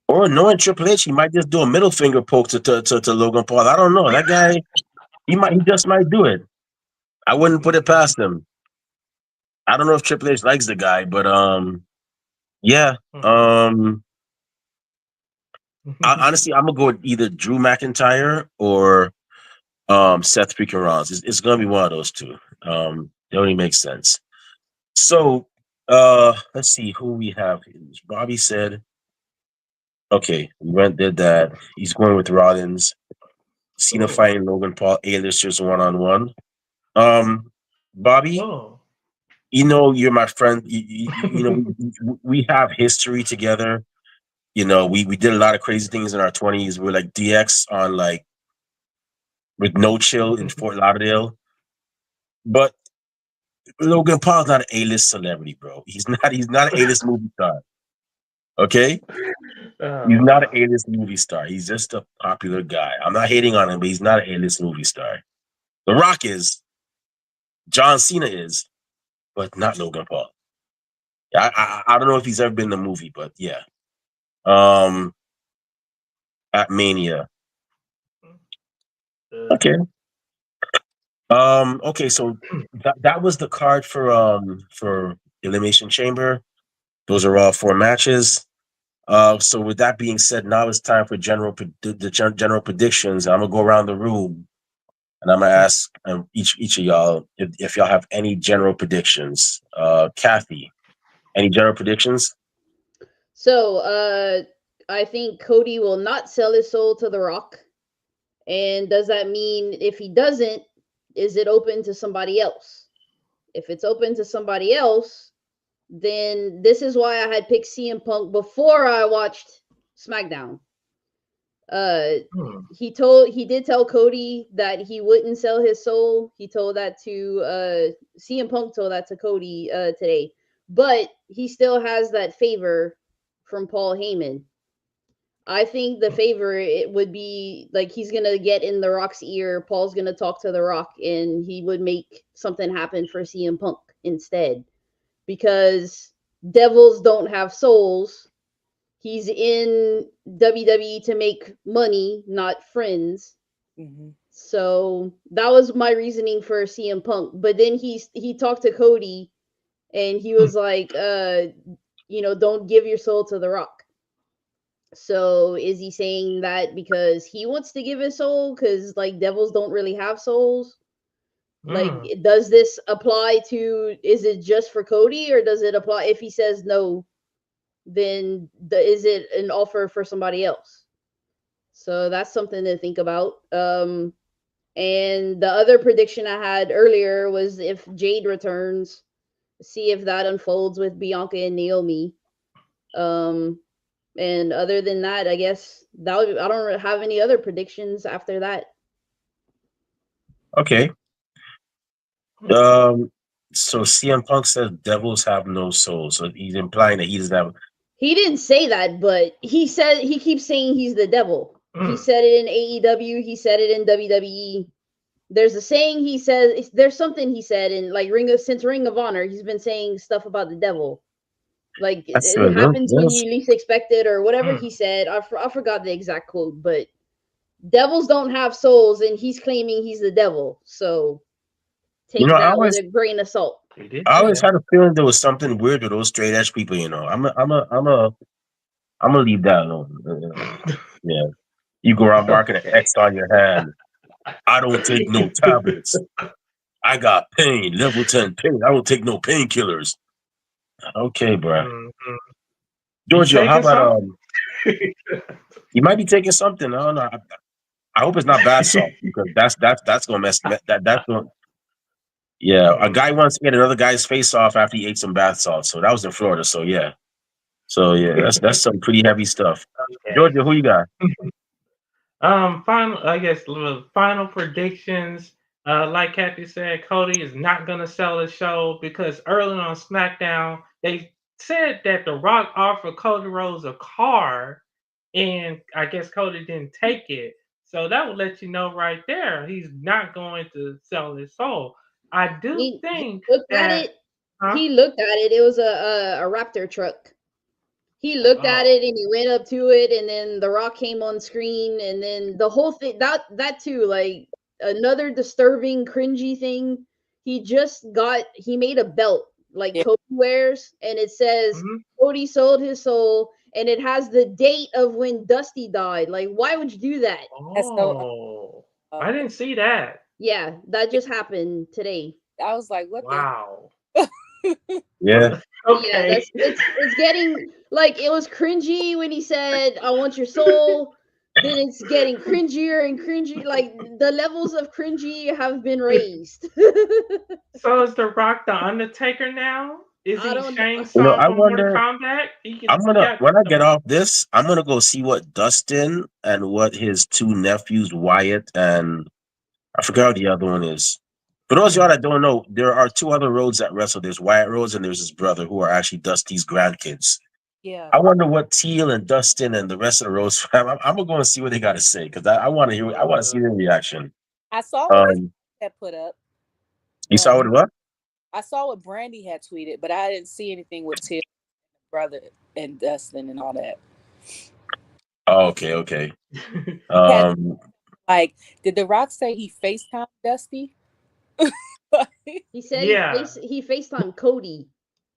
Or knowing Triple H, he might just do a middle finger poke to Logan Paul. I don't know. That guy, he just might do it. I wouldn't put it past him. I don't know if Triple H likes the guy, but yeah. Um Honestly, I'm gonna go with either Drew McIntyre or Seth freaking Rollins. It's gonna be one of those two. It only makes sense. So let's see who we have. Bobby said, okay, we went did that. He's going with Rollins. Cena Oh, fighting Logan Paul, A-listers one on one. Um, Bobby, oh. you're my friend. We have history together. We did a lot of crazy things in our 20s. We're like DX on like with no chill in Fort Lauderdale. But Logan Paul's not an A-list celebrity, bro. He's not an A-list movie star. Okay? He's Oh, not an wow. A-list movie star. He's just a popular guy. I'm not hating on him, but he's not an A-list movie star. The Rock is, John Cena is, but not Logan Paul. I don't know if he's ever been in a movie, but yeah. Um at Mania. Uh, Okay. Okay, so that was the card for Elimination Chamber. Those are all four matches. So with that being said, now it's time for general predictions. I'm gonna go around the room and I'm gonna ask each of y'all if y'all have any general predictions. Kathy, any general predictions? So, I think Cody will not sell his soul to The Rock. And does that mean if he doesn't, is it open to somebody else? If it's open to somebody else, then this is why I had picked CM Punk before I watched SmackDown. Uh, hmm. he did tell Cody that he wouldn't sell his soul. He told that to CM Punk told that to Cody today, but he still has that favor from Paul Heyman. I think the favor it would be like he's gonna get in the Rock's ear. Paul's gonna talk to the Rock, and he would make something happen for CM Punk instead because devils don't have souls. He's in WWE to make money, not friends. Hmm. So that was my reasoning for CM Punk. But then he talked to Cody, and he was like, don't give your soul to the Rock. So is he saying that because he wants to give his soul? Because like devils don't really have souls. Like, Hmm. does this apply to? Is it just for Cody, or does it apply if he says no? Then is it an offer for somebody else? So that's something to think about. And the other prediction I had earlier was if Jade returns, see if that unfolds with Bianca and Naomi. Um, and other than that, I guess I don't have any other predictions after that. Okay. Um. So CM Punk says devils have no soul. So he's implying that he doesn't have. He didn't say that, but he keeps saying he's the devil. He Hmm. said it in AEW. He said it in WWE. There's a saying he says. There's something he said in like Ring of Honor. He's been saying stuff about the devil. Like That's it happens when there's you least expect it, or whatever Hmm. he said. I forgot the exact quote, but devils don't have souls, and he's claiming he's the devil. So you take know I that with always a grain of salt. He did I say always that. had a feeling there was something weird with those straight edge people. I'm gonna leave that alone. Yeah, you go around marking an Okay. X on your hand. I don't take no tablets. I got pain, level 10 pain. I don't take no painkillers. Okay, bruh. Mhm. You Georgio, how taking about some? you might be taking something. I don't know. I hope it's not bath salt because that's gonna mess that's gonna yeah. A Hmm. guy once ate another guy's face off after he ate some bath salt. So that was in Florida. So yeah. So yeah, that's some pretty heavy stuff. Okay. Georgia, who you got? Final. I guess final predictions. Like Kathy said, Cody is not gonna sell the show because early on SmackDown they said that The Rock offered Cody Rhodes a car, and I guess Cody didn't take it. So that would let you know right there he's not going to sell his soul. I do He think looked at that, it. huh? He looked at it. It was a Raptor truck. He looked at Oh. it and he went up to it, and then The Rock came on screen, and then the whole thing that too, like another disturbing, cringy thing. He made a belt like Yeah. Cody wears, and it says Mhm. Cody sold his soul, and it has the date of when Dusty died. Like, why would you do that? That's so. Oh, I Uh, didn't see that. Yeah, that just happened today. I was like, what the Wow. hell? Yeah. Yeah, Okay. it's getting like it was cringy when he said, "I want your soul." Then it's getting cringier and cringy. Like the levels of cringy have been raised. So is The Rock the Undertaker now? Is I he don't know. Shang Tsung I from Mortal wonder. Kombat? I'm He gonna got when I the get off this, I'm gonna go see what Dustin and what his two nephews, Wyatt and I forgot what the other one is. For those of y'all that don't know, there are two other Rhodes that wrestle. There's Wyatt Rhodes and there's his brother, who are actually Dusty's grandkids. Yeah, I wonder what Teal and Dustin and the rest of the Rhodes fam. I'm gonna go and see what they got to say because I want to hear. I want to see uh, their reaction. I saw what his Um, had put up, you but saw what? I saw what Brandy had tweeted, but I didn't see anything with Tim, brother, and Dustin and all that. Oh, okay, okay. He had Um, like, did The Rock say he FaceTime Dusty? He said yeah, he FaceTime Cody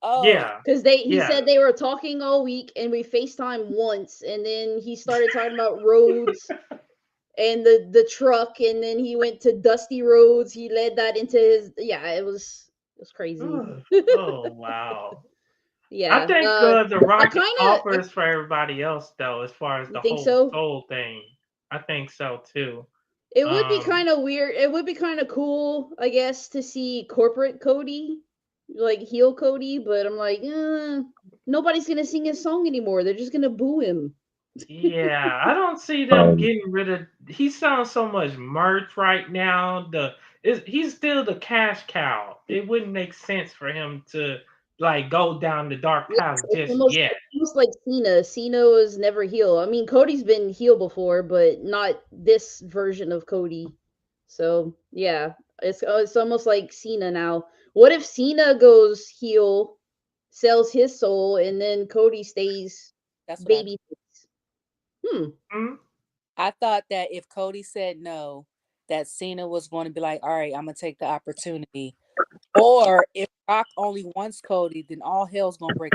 Oh, yeah, because he yeah. said they were talking all week and we FaceTime once, and then he started talking about roads and the truck, and then he went to Dusty Roads. He led that into his, yeah. It was crazy. Oh wow. I Yeah. think The I Rock kind of offers for everybody else though, as far as You the think whole so? soul thing. I think so too. It would be Um, kind of weird. It would be kind of cool, I guess, to see corporate Cody, like heel Cody. But I'm like, nobody's gonna sing his song anymore. They're just gonna boo him. yeah, I don't see them um, getting rid of. He sells so much merch right now. He's still the cash cow. It wouldn't make sense for him to like go down the dark Yeah, path it's just almost yet. it's almost like Cena. Cena was never heel. I mean, Cody's been heel before, but not this version of Cody. So yeah, it's almost like Cena now. What if Cena goes heel, sells his soul, and then Cody stays that's what baby? Hmm. Hmm? I thought that if Cody said no, that Cena was going to be like, all right, I'm gonna take the opportunity. Or if Rock only wants Cody, then all hell's gonna break.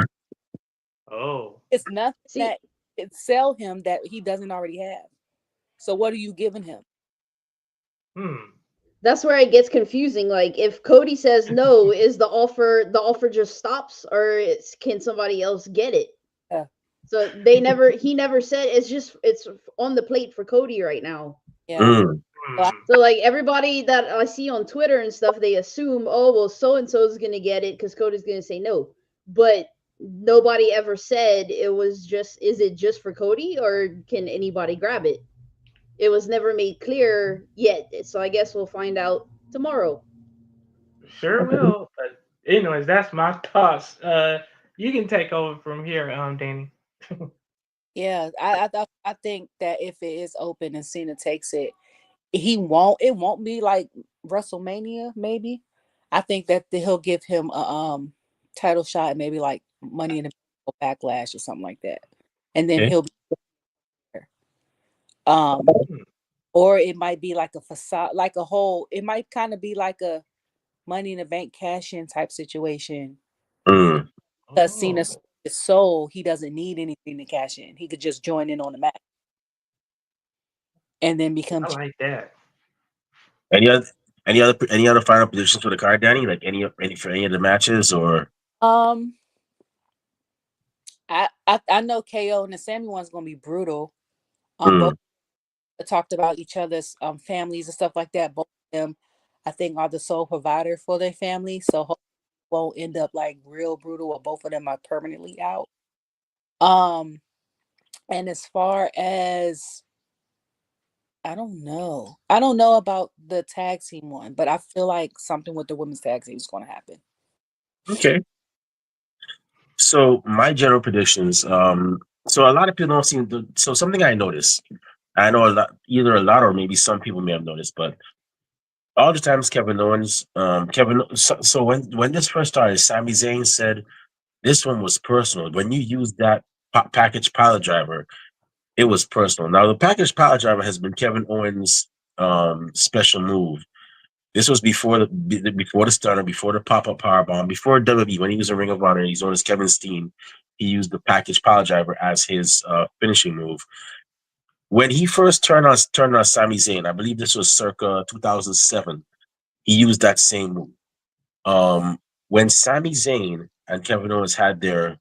Oh, It's nothing See, that could sell him that he doesn't already have. So what are you giving him? hmm. that's where it gets confusing. Like, if Cody says no, is the offer just stops, or can somebody else get it? Yeah, So he never said, it's on the plate for Cody right now. yeah. mm, So I, Hmm. So like everybody that I see on Twitter and stuff, they assume, oh well, so and so is gonna get it because Cody's gonna say no. But nobody ever said it was just. Is it just for Cody, or can anybody grab it? It was never made clear yet. So I guess we'll find out tomorrow. Sure okay. will. But anyways, that's my thoughts. You can take over from here, Danny. yeah, I think that if it is open and Cena takes it, he won't. It won't be like WrestleMania. Maybe I think that he'll give him a title shot, maybe like Money in the Bank or Backlash or something like that, and then Okay. he'll be there. Um, Hmm. or it might be like a facade, like a whole. It might kind of be like a Money in the Bank cash in type situation. Mm, Because Cena Oh, is sold, he doesn't need anything to cash in. He could just join in on the match and then become. I like that. any other any other final predictions for the card, Danny? Like any for any of the matches or Um, I know KO and the Sammy one's gonna be brutal. Both mm, talked about each other's families and stuff like that. Both of them, I think, are the sole provider for their family, so hopefully it won't end up like real brutal, or both of them are permanently out. Um, and as far as I don't know about the tag team one, but I feel like something with the women's tag team is going to happen. okay. So my general predictions. So a lot of people don't seem to. So something I noticed. I know a lot, either a lot or maybe some people may have noticed, but all the times Kevin Owens, so when this first started, Sami Zayn said this one was personal. When you use that package pilot driver, it was personal. Now the package pilot driver has been Kevin Owens' special move. This was before the stunner, before the pop up power bomb, before WWE when he was in Ring of Honor. He's known as Kevin Steen. he used the package power driver as his finishing move. When he first turned on Sami Zayn, I believe this was circa 2007. He used that same move. When Sami Zayn and Kevin Owens had their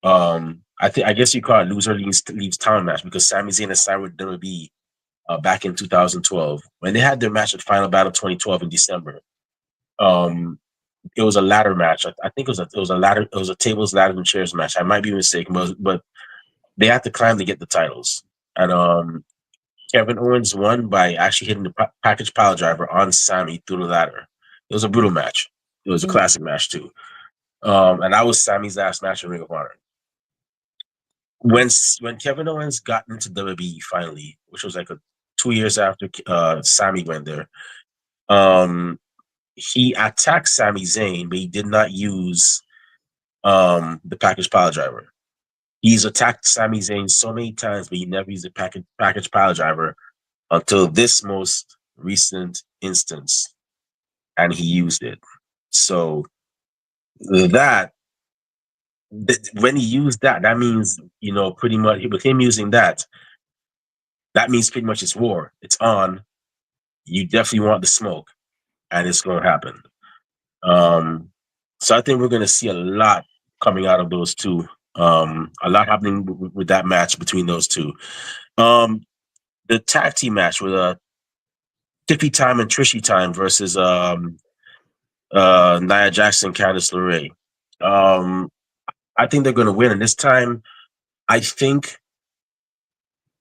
I guess you call it loser leaves town match, because Sami Zayn had signed with WWE back in 2012. When they had their match at Final Battle 2012 in December, um, it was a ladder match. I think it was a tables, ladders, and chairs match. I might be mistaken, but they had to climb to get the titles. And Kevin Owens won by actually hitting the package pile driver on Sami through the ladder. It was a brutal match. It was a Mm. classic match too. And that was Sami's last match in Ring of Honor. When Kevin Owens got into WWE finally, which was like 2 years after Sami went there, he attacked Sami Zayn, but he did not use the package pile driver. He's attacked Sami Zayn so many times, but he never used the package pile driver until this most recent instance, and he used it. So that when he used that, that means, pretty much with him using that, that means pretty much it's war. It's on. You definitely want the smoke, and it's going to happen. So I think we're going to see a lot coming out of those two. A lot happening with that match between those two. The tag team match with Tiffy Time and Trishy Time versus Nia Jackson, Candice LeRae. I think they're going to win, and this time, I think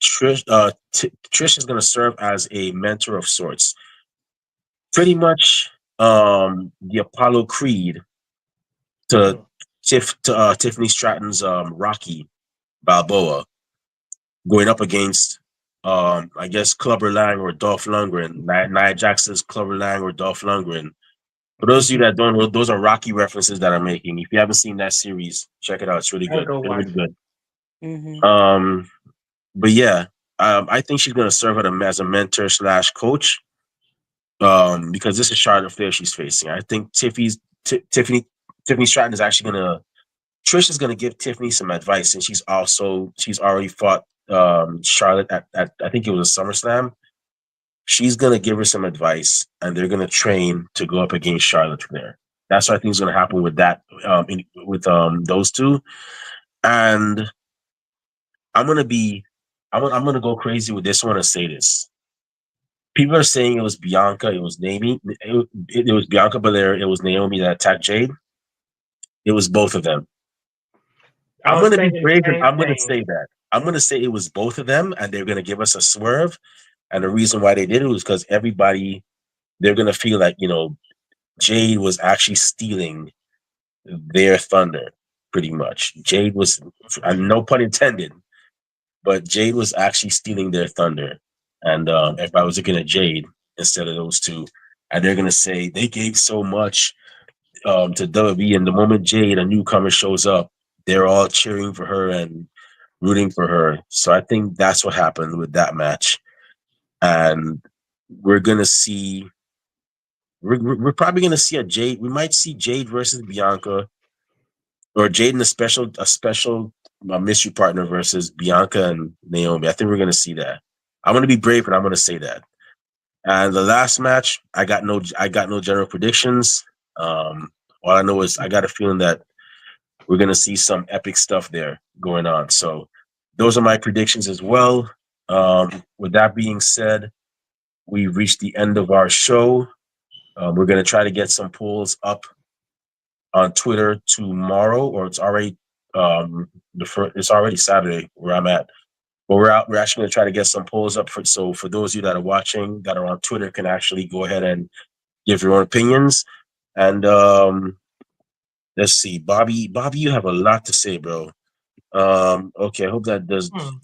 Trish is going to serve as a mentor of sorts. Pretty much, the Apollo Creed to Tiffany Stratton's Rocky Balboa, going up against I guess Clubber Lang or Dolph Lundgren, Nia Jackson's Clubber Lang or Dolph Lundgren. For those of you that don't know, those are Rocky references that I'm making. If you haven't seen that series, check it out. It's really I'll good. go Really, watch really it. good. Mm-hmm. But yeah, I think she's gonna serve as a mentor slash coach. Because this is Charlotte Flair she's facing. I think Tiffany Stratton is actually gonna Trish is gonna give Tiffany some advice, and she's already fought Charlotte at I think it was a SummerSlam. She's gonna give her some advice, and they're gonna train to go up against Charlotte Flair. That's what I think is gonna happen with that with those two. And I'm gonna be I'm gonna go crazy with this one and say this. People are saying it was Bianca, it was Naomi, it was Bianca Belair, it was Naomi that attacked Jade. It was both of them. I I'm was gonna be thinking brave the and same I'm gonna thing. say that. I'm gonna say it was both of them, and they're gonna give us a swerve. And the reason why they did it was because they're gonna feel like, Jade was actually stealing their thunder, pretty much. Jade was, and no pun intended, but Jade was actually stealing their thunder. And everybody was looking at Jade instead of those two. And they're gonna say they gave so much to WWE, and the moment Jade, a newcomer, shows up, they're all cheering for her and rooting for her. So I think that's what happened with that match, and we're gonna see. We're probably gonna see a Jade. We might see Jade versus Bianca, or Jade and a special mystery partner versus Bianca and Naomi. I think we're gonna see that. I'm gonna be brave, and I'm gonna say that. And the last match, I got no general predictions. Um, all I know is I got a feeling that we're gonna see some epic stuff there going on. So those are my predictions as well. With that being said, we reached the end of our show. We're gonna try to get some polls up on Twitter tomorrow, or it's already it's already Saturday where I'm at. But we're actually gonna try to get some polls up for those of you that are watching that are on Twitter can actually go ahead and give your own opinions. And let's see, Bobby, you have a lot to say, bro. Okay, I hope that does. Hmm.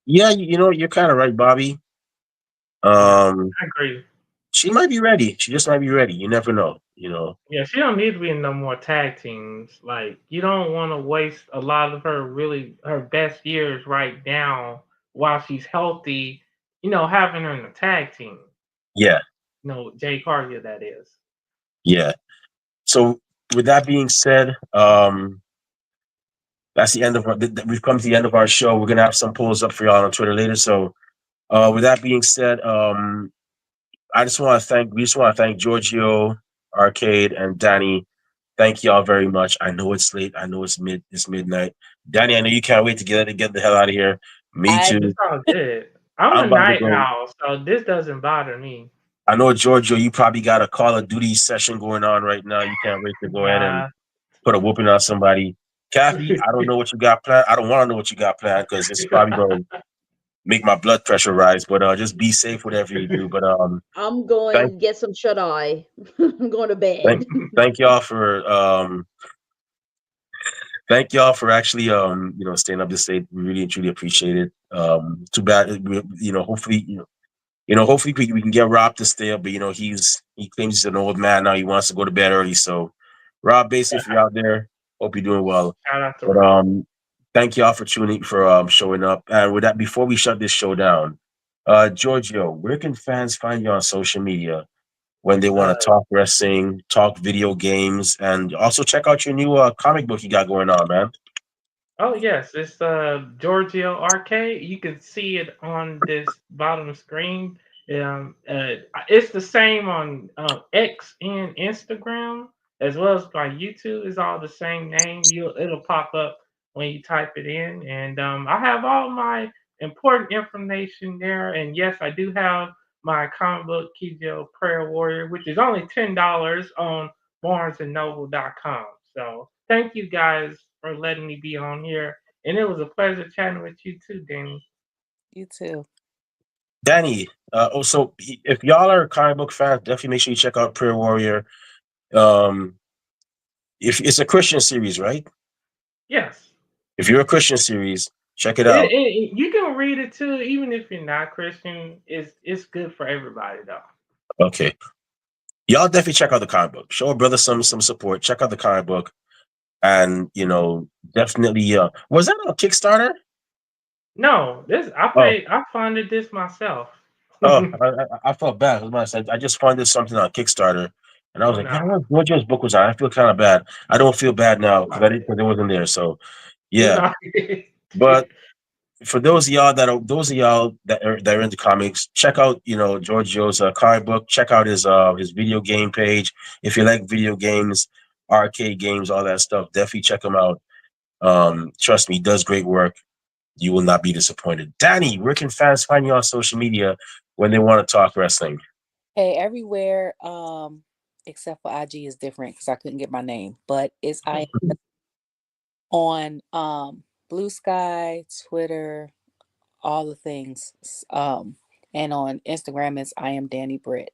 Yeah, you're kind of right, Bobby. Yeah, Um, I agree. she might be ready. She just might be ready. You never know. Yeah, she don't need to be in no more tag teams. Like, you don't want to waste a lot of her best years right now while she's healthy. Having her in the tag team. Yeah, Jay Cargill, that is. yeah. So with that being said, that's the end of we've come to the end of our show. We're gonna have some polls up for y'all on Twitter later. So, with that being said, I just want to thank we just want to thank Giorgio, Arcade, and Danny. Thank y'all very much. I know it's late. I know it's midnight. Danny, I know you can't wait to get the hell out of here. Me I It's too. all good. I'm I'm a about to night go. owl, so this doesn't bother me. I know Giorgio, you probably got a Call of Duty session going on right now. You can't wait to go ahead and Nah. put a whooping on somebody. Kathy, I don't know what you got planned. I don't want to know what you got planned because it's probably going to make my blood pressure rise. But just be safe, whatever you do. But I'm going thank to get some shut eye. I'm going to bed. thank thank y'all for thank y'all for actually staying up this late. We really and truly appreciate it. Too bad hopefully hopefully we can get Rob to stay up, but he claims he's an old man now. He wants to go to bed early. So Rob, basically, if you're out there, hope you're doing well. Shout out to But Rob. thank y'all for tuning for showing up. And with that, before we shut this show down, Giorgio, where can fans find you on social media when they want Uh, to talk wrestling, talk video games, and also check out your new comic book you got going on, man? oh yes, it's Georgio Arcade. You can see it on this bottom screen. It's the same on X and Instagram as well as by YouTube. It's all the same name. It'll pop up when you type it in, and I have all my important information there. And yes, I do have my comic book Kijo Prayer Warrior, which is only $10 on BarnesandNoble.com. So thank you guys for letting me be on here. And it was a pleasure chatting with you too, Danny. you too. Danny, also, if y'all are comic book fans, definitely make sure you check out Prayer Warrior. Um, if it's a Christian series, right? Yes. If you're a Christian series, check it out. You can read it too, even if you're not Christian. It's good for everybody though. Okay. Y'all definitely check out the comic book. Show a brother some support. Check out the comic book. And definitely was that on Kickstarter? No, this Oh, I funded this myself. oh, I felt bad. I just funded something on Kickstarter. And I was Oh like, yeah, no. what Joe's book was on? I feel kind of bad. I don't feel bad now because it wasn't there. So You yeah. know. But for those of y'all that are into comics, check out Giorgio's comic book. Check out his video game page. If you like video games, arcade games, all that stuff, definitely check him out. Trust me, he does great work. You will not be disappointed. Danny, where can fans find you on social media when they want to talk wrestling? Hey, everywhere except for IG is different because I couldn't get my name, but it's I on Blue Sky, Twitter, all the things. And on Instagram is I am Danny Britt.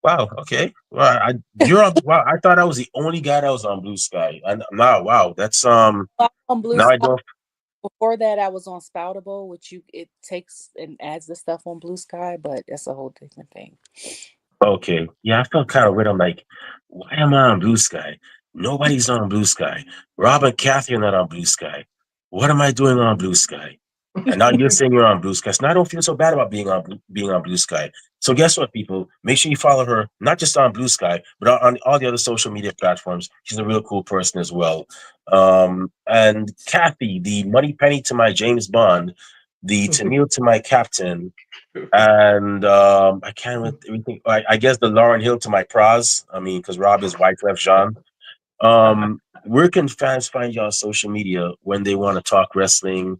Wow. Okay. Well, you're on. Wow. I thought I was the only guy that was on Blue Sky. Now, wow. That's On Blue Now I Sky. don't. Before that, I was on Spoutable, which it takes and adds the stuff on Blue Sky, but that's a whole different thing. Okay. Yeah, I felt kind of weird. I'm like, why am I on Blue Sky? Nobody's on Blue Sky. Rob and Kathy are not on Blue Sky. What am I doing on Blue Sky? And now you're saying you're on Blue Sky. So now I don't feel so bad about being on Blue Sky. So guess what, people? Make sure you follow her, not just on Blue Sky, but on all the other social media platforms. She's a real cool person as well. And Kathy, the Money Penny to my James Bond, the Tennille to my Captain, and I can't with everything. I guess the Lauren Hill to my Praz. I mean, because Rob is Wyclef Jean. Where can fans find you on social media when they want to talk wrestling,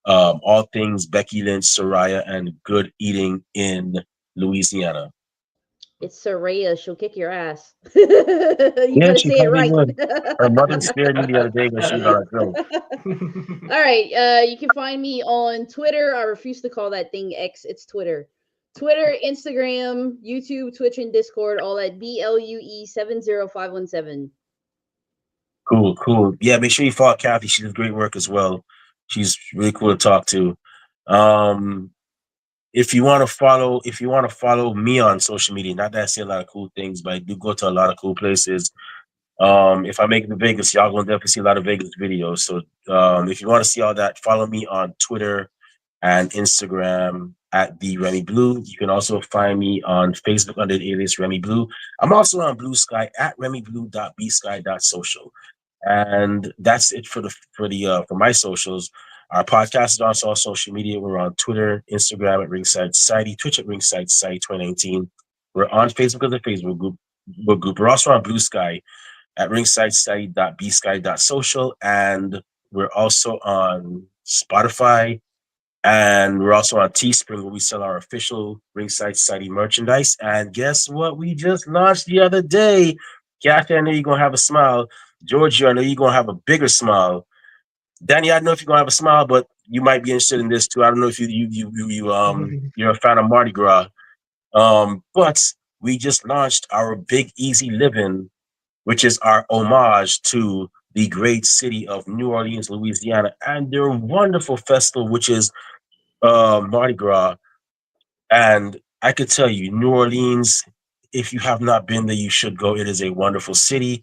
all things Becky Lynch, Soraya, and good eating in Louisiana? It's Saraya. She'll kick your ass. You Yeah, gotta she say it probably right. would. Her mother scared me the other day when she was on a grill. All right. You can find me on Twitter. I refuse to call that thing X. It's Twitter. Twitter, Instagram, YouTube, Twitch, and Discord. All at BLUE70517. Cool, cool. Yeah, make sure you follow Kathy. She does great work as well. She's really cool to talk to. Um, if you want to follow me on social media, not that I say a lot of cool things, but I do go to a lot of cool places. If I make it to Vegas, y'all gonna definitely see a lot of Vegas videos. So if you want to see all that, follow me on Twitter and Instagram at the Remy Blue. You can also find me on Facebook under the alias Remy Blue. I'm also on Blue Sky at remyblue.bsky.social. And that's it for my socials. Our podcast is also on social media. We're on Twitter, Instagram at Ringside Society, Twitch at Ringside Society 2019. We're on Facebook as a Facebook group. We're also on Blue Sky at ringsidesociety.bsky.social, and we're also on Spotify, and we're also on Teespring, where we sell our official Ringside Society merchandise. And guess what? We just launched the other day. Kathy, I know you're gonna have a smile. Georgio, I know you're gonna have a bigger smile. Danny, I don't know if you're gonna have a smile, but you might be interested in this too. I don't know if you're a fan of Mardi Gras. But we just launched our Big Easy Living, which is our homage to the great city of New Orleans, Louisiana, and their wonderful festival, which is Mardi Gras. And I could tell you, New Orleans, if you have not been there, you should go. It is a wonderful city.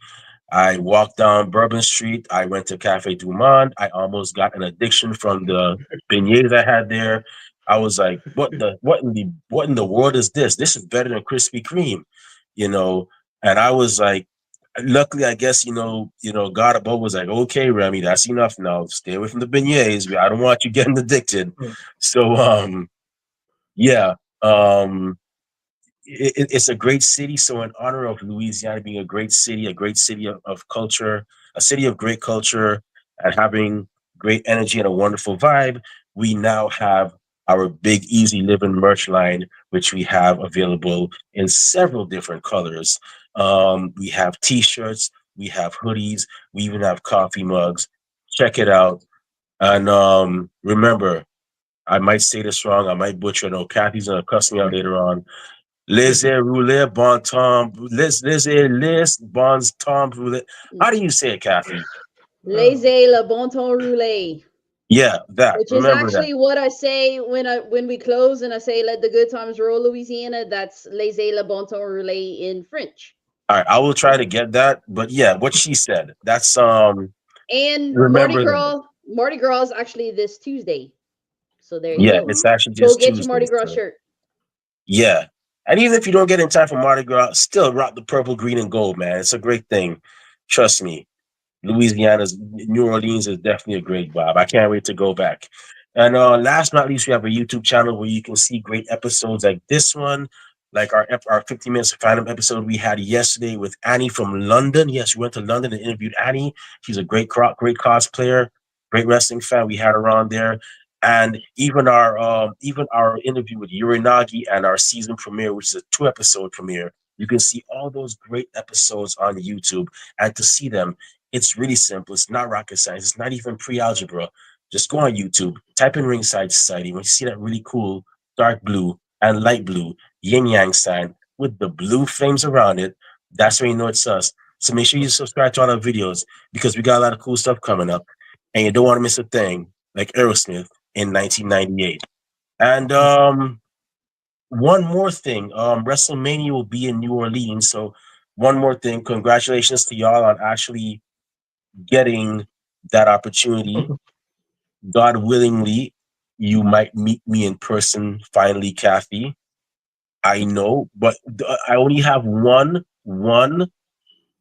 I walked down Bourbon Street. I went to Cafe Du Monde. I almost got an addiction from the beignets I had there. I was like, what in the world is this? This is better than Krispy Kreme, you know. And I was like, luckily, I guess God above was like, okay, Remy, that's enough now. Stay away from the beignets. I don't want you getting addicted. So yeah. Um, it's a great city. So, in honor of Louisiana being a great city of culture, a city of great culture, and having great energy and a wonderful vibe, we now have our Big Easy Living merch line, which we have available in several different colors. We have T-shirts, we have hoodies, we even have coffee mugs. Check it out, and remember, I might say this wrong. I might butcher it. No, Kathy's gonna cuss me out later on. Laissez rouler, bon temps. Laissez bon temps rouler. How do you say it, Kathy? Laissez le bon temps rouler. Yeah, that. Which is Remember that. actually what I say when we close and I say let the good times roll, Louisiana. That's laissez le bon temps rouler in French. All right, I will try to get that. But yeah, what she said. That's And remember that. Mardi Gras is actually this Tuesday. So there you Yeah, go. it's actually Go just get your Tuesday. Mardi Gras So shirt. yeah. And even if you don't get in time for Mardi Gras, still rock the purple, green, and gold, man. It's a great thing. Trust me. New Orleans is definitely a great vibe. I can't wait to go back. And last but not least, we have a YouTube channel where you can see great episodes like this one, like our 50 minutes of fandom episode we had yesterday with Annie from London. Yes, we went to London and interviewed Annie. She's a great cosplayer, great wrestling fan. We had her on there. And even our interview with Urinagi and our season premiere, which is a 2 episode premiere, you can see all those great episodes on YouTube. And to see them, it's really simple. It's not rocket science. It's not even pre-algebra. Just go on YouTube, type in Ringside Society. When you see that really cool dark blue and light blue yin yang sign with the blue flames around it, that's when you know it's us. So make sure you subscribe to all our videos because we got a lot of cool stuff coming up, and you don't want to miss a thing like Aerosmith in 1998. And one more thing, WrestleMania will be in New Orleans. So one more thing, congratulations to y'all on actually getting that opportunity. God willingly, you might meet me in person finally, Kathy. I know, but I only have one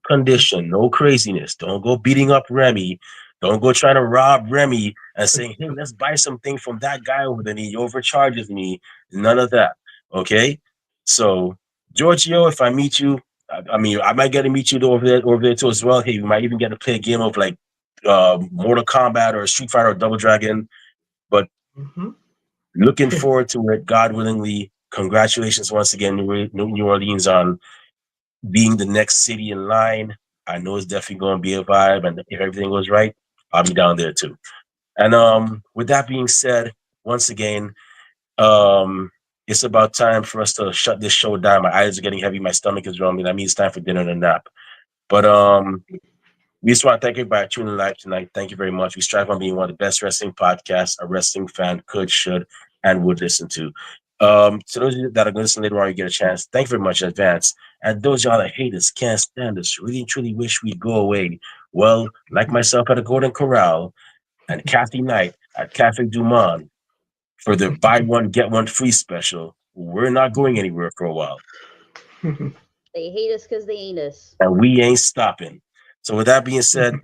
condition: no craziness. Don't go beating up Remy. Don't go trying to rob Remy and saying, "Hey, let's buy something from that guy over there. He overcharges me." None of that. Okay. So, Giorgio, if I meet you, I mean, I might get to meet you over there too as well. Hey, we might even get to play a game of like Mortal Kombat or Street Fighter or Double Dragon. But Mm-hmm. looking forward to it. God willingly. Congratulations once again, New Orleans, on being the next city in line. I know it's definitely going to be a vibe, and if everything goes right, I'll be down there too. And with that being said, once again, it's about time for us to shut this show down. My eyes are getting heavy, my stomach is rumbling. That means it's time for dinner and a nap. But we just want to thank everybody tuning in live tonight. Thank you very much. We strive on being one of the best wrestling podcasts a wrestling fan could, should, and would listen to. To those of you that are going to listen later on, you get a chance. Thank you very much in advance. And those of y'all that hate us, can't stand us, really and truly wish we'd go away. Well, like myself at a Golden Corral and Kathy Knight at Cafe Du Monde for the buy one, get one free special, we're not going anywhere for a while. They hate us because they ain't us. And we ain't stopping. So with that being said,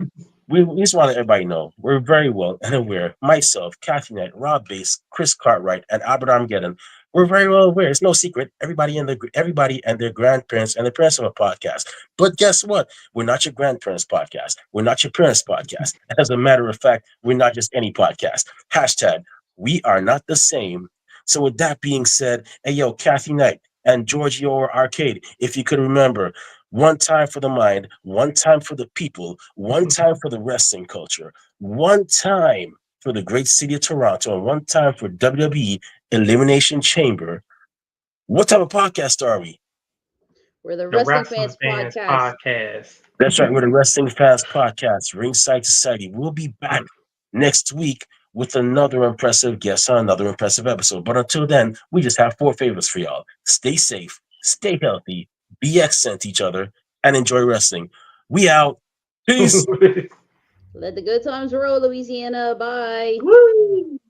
we just want to let everybody know we're very well and aware. Myself, Kathy Knight, Rob Bass, Chris Cartwright, and Albert Armageddon. We're very well aware. It's no secret. Everybody and their grandparents and the parents of a podcast. But guess what? We're not your grandparents' podcast. We're not your parents' podcast. As a matter of fact, we're not just any podcast. Hashtag we are not the same. So with that being said, hey yo, Kathy Knight and Georgio Arcade, if you could remember, one time for the mind, one time for the people, one time for the wrestling culture, one time for the great city of Toronto, and one time for WWE Elimination Chamber. What type of podcast are we? We're the The Wrestling Wrestling Fans Fans Podcast. Podcast. That's right, we're the Wrestling Fans Podcast, Ringside Society. We'll be back next week with another impressive guest on another impressive episode. But until then, we just have four favors for y'all. Stay safe, stay healthy, be excellent to each other, and enjoy wrestling. We out. Peace. Let the good times roll, Louisiana. Bye. Woo!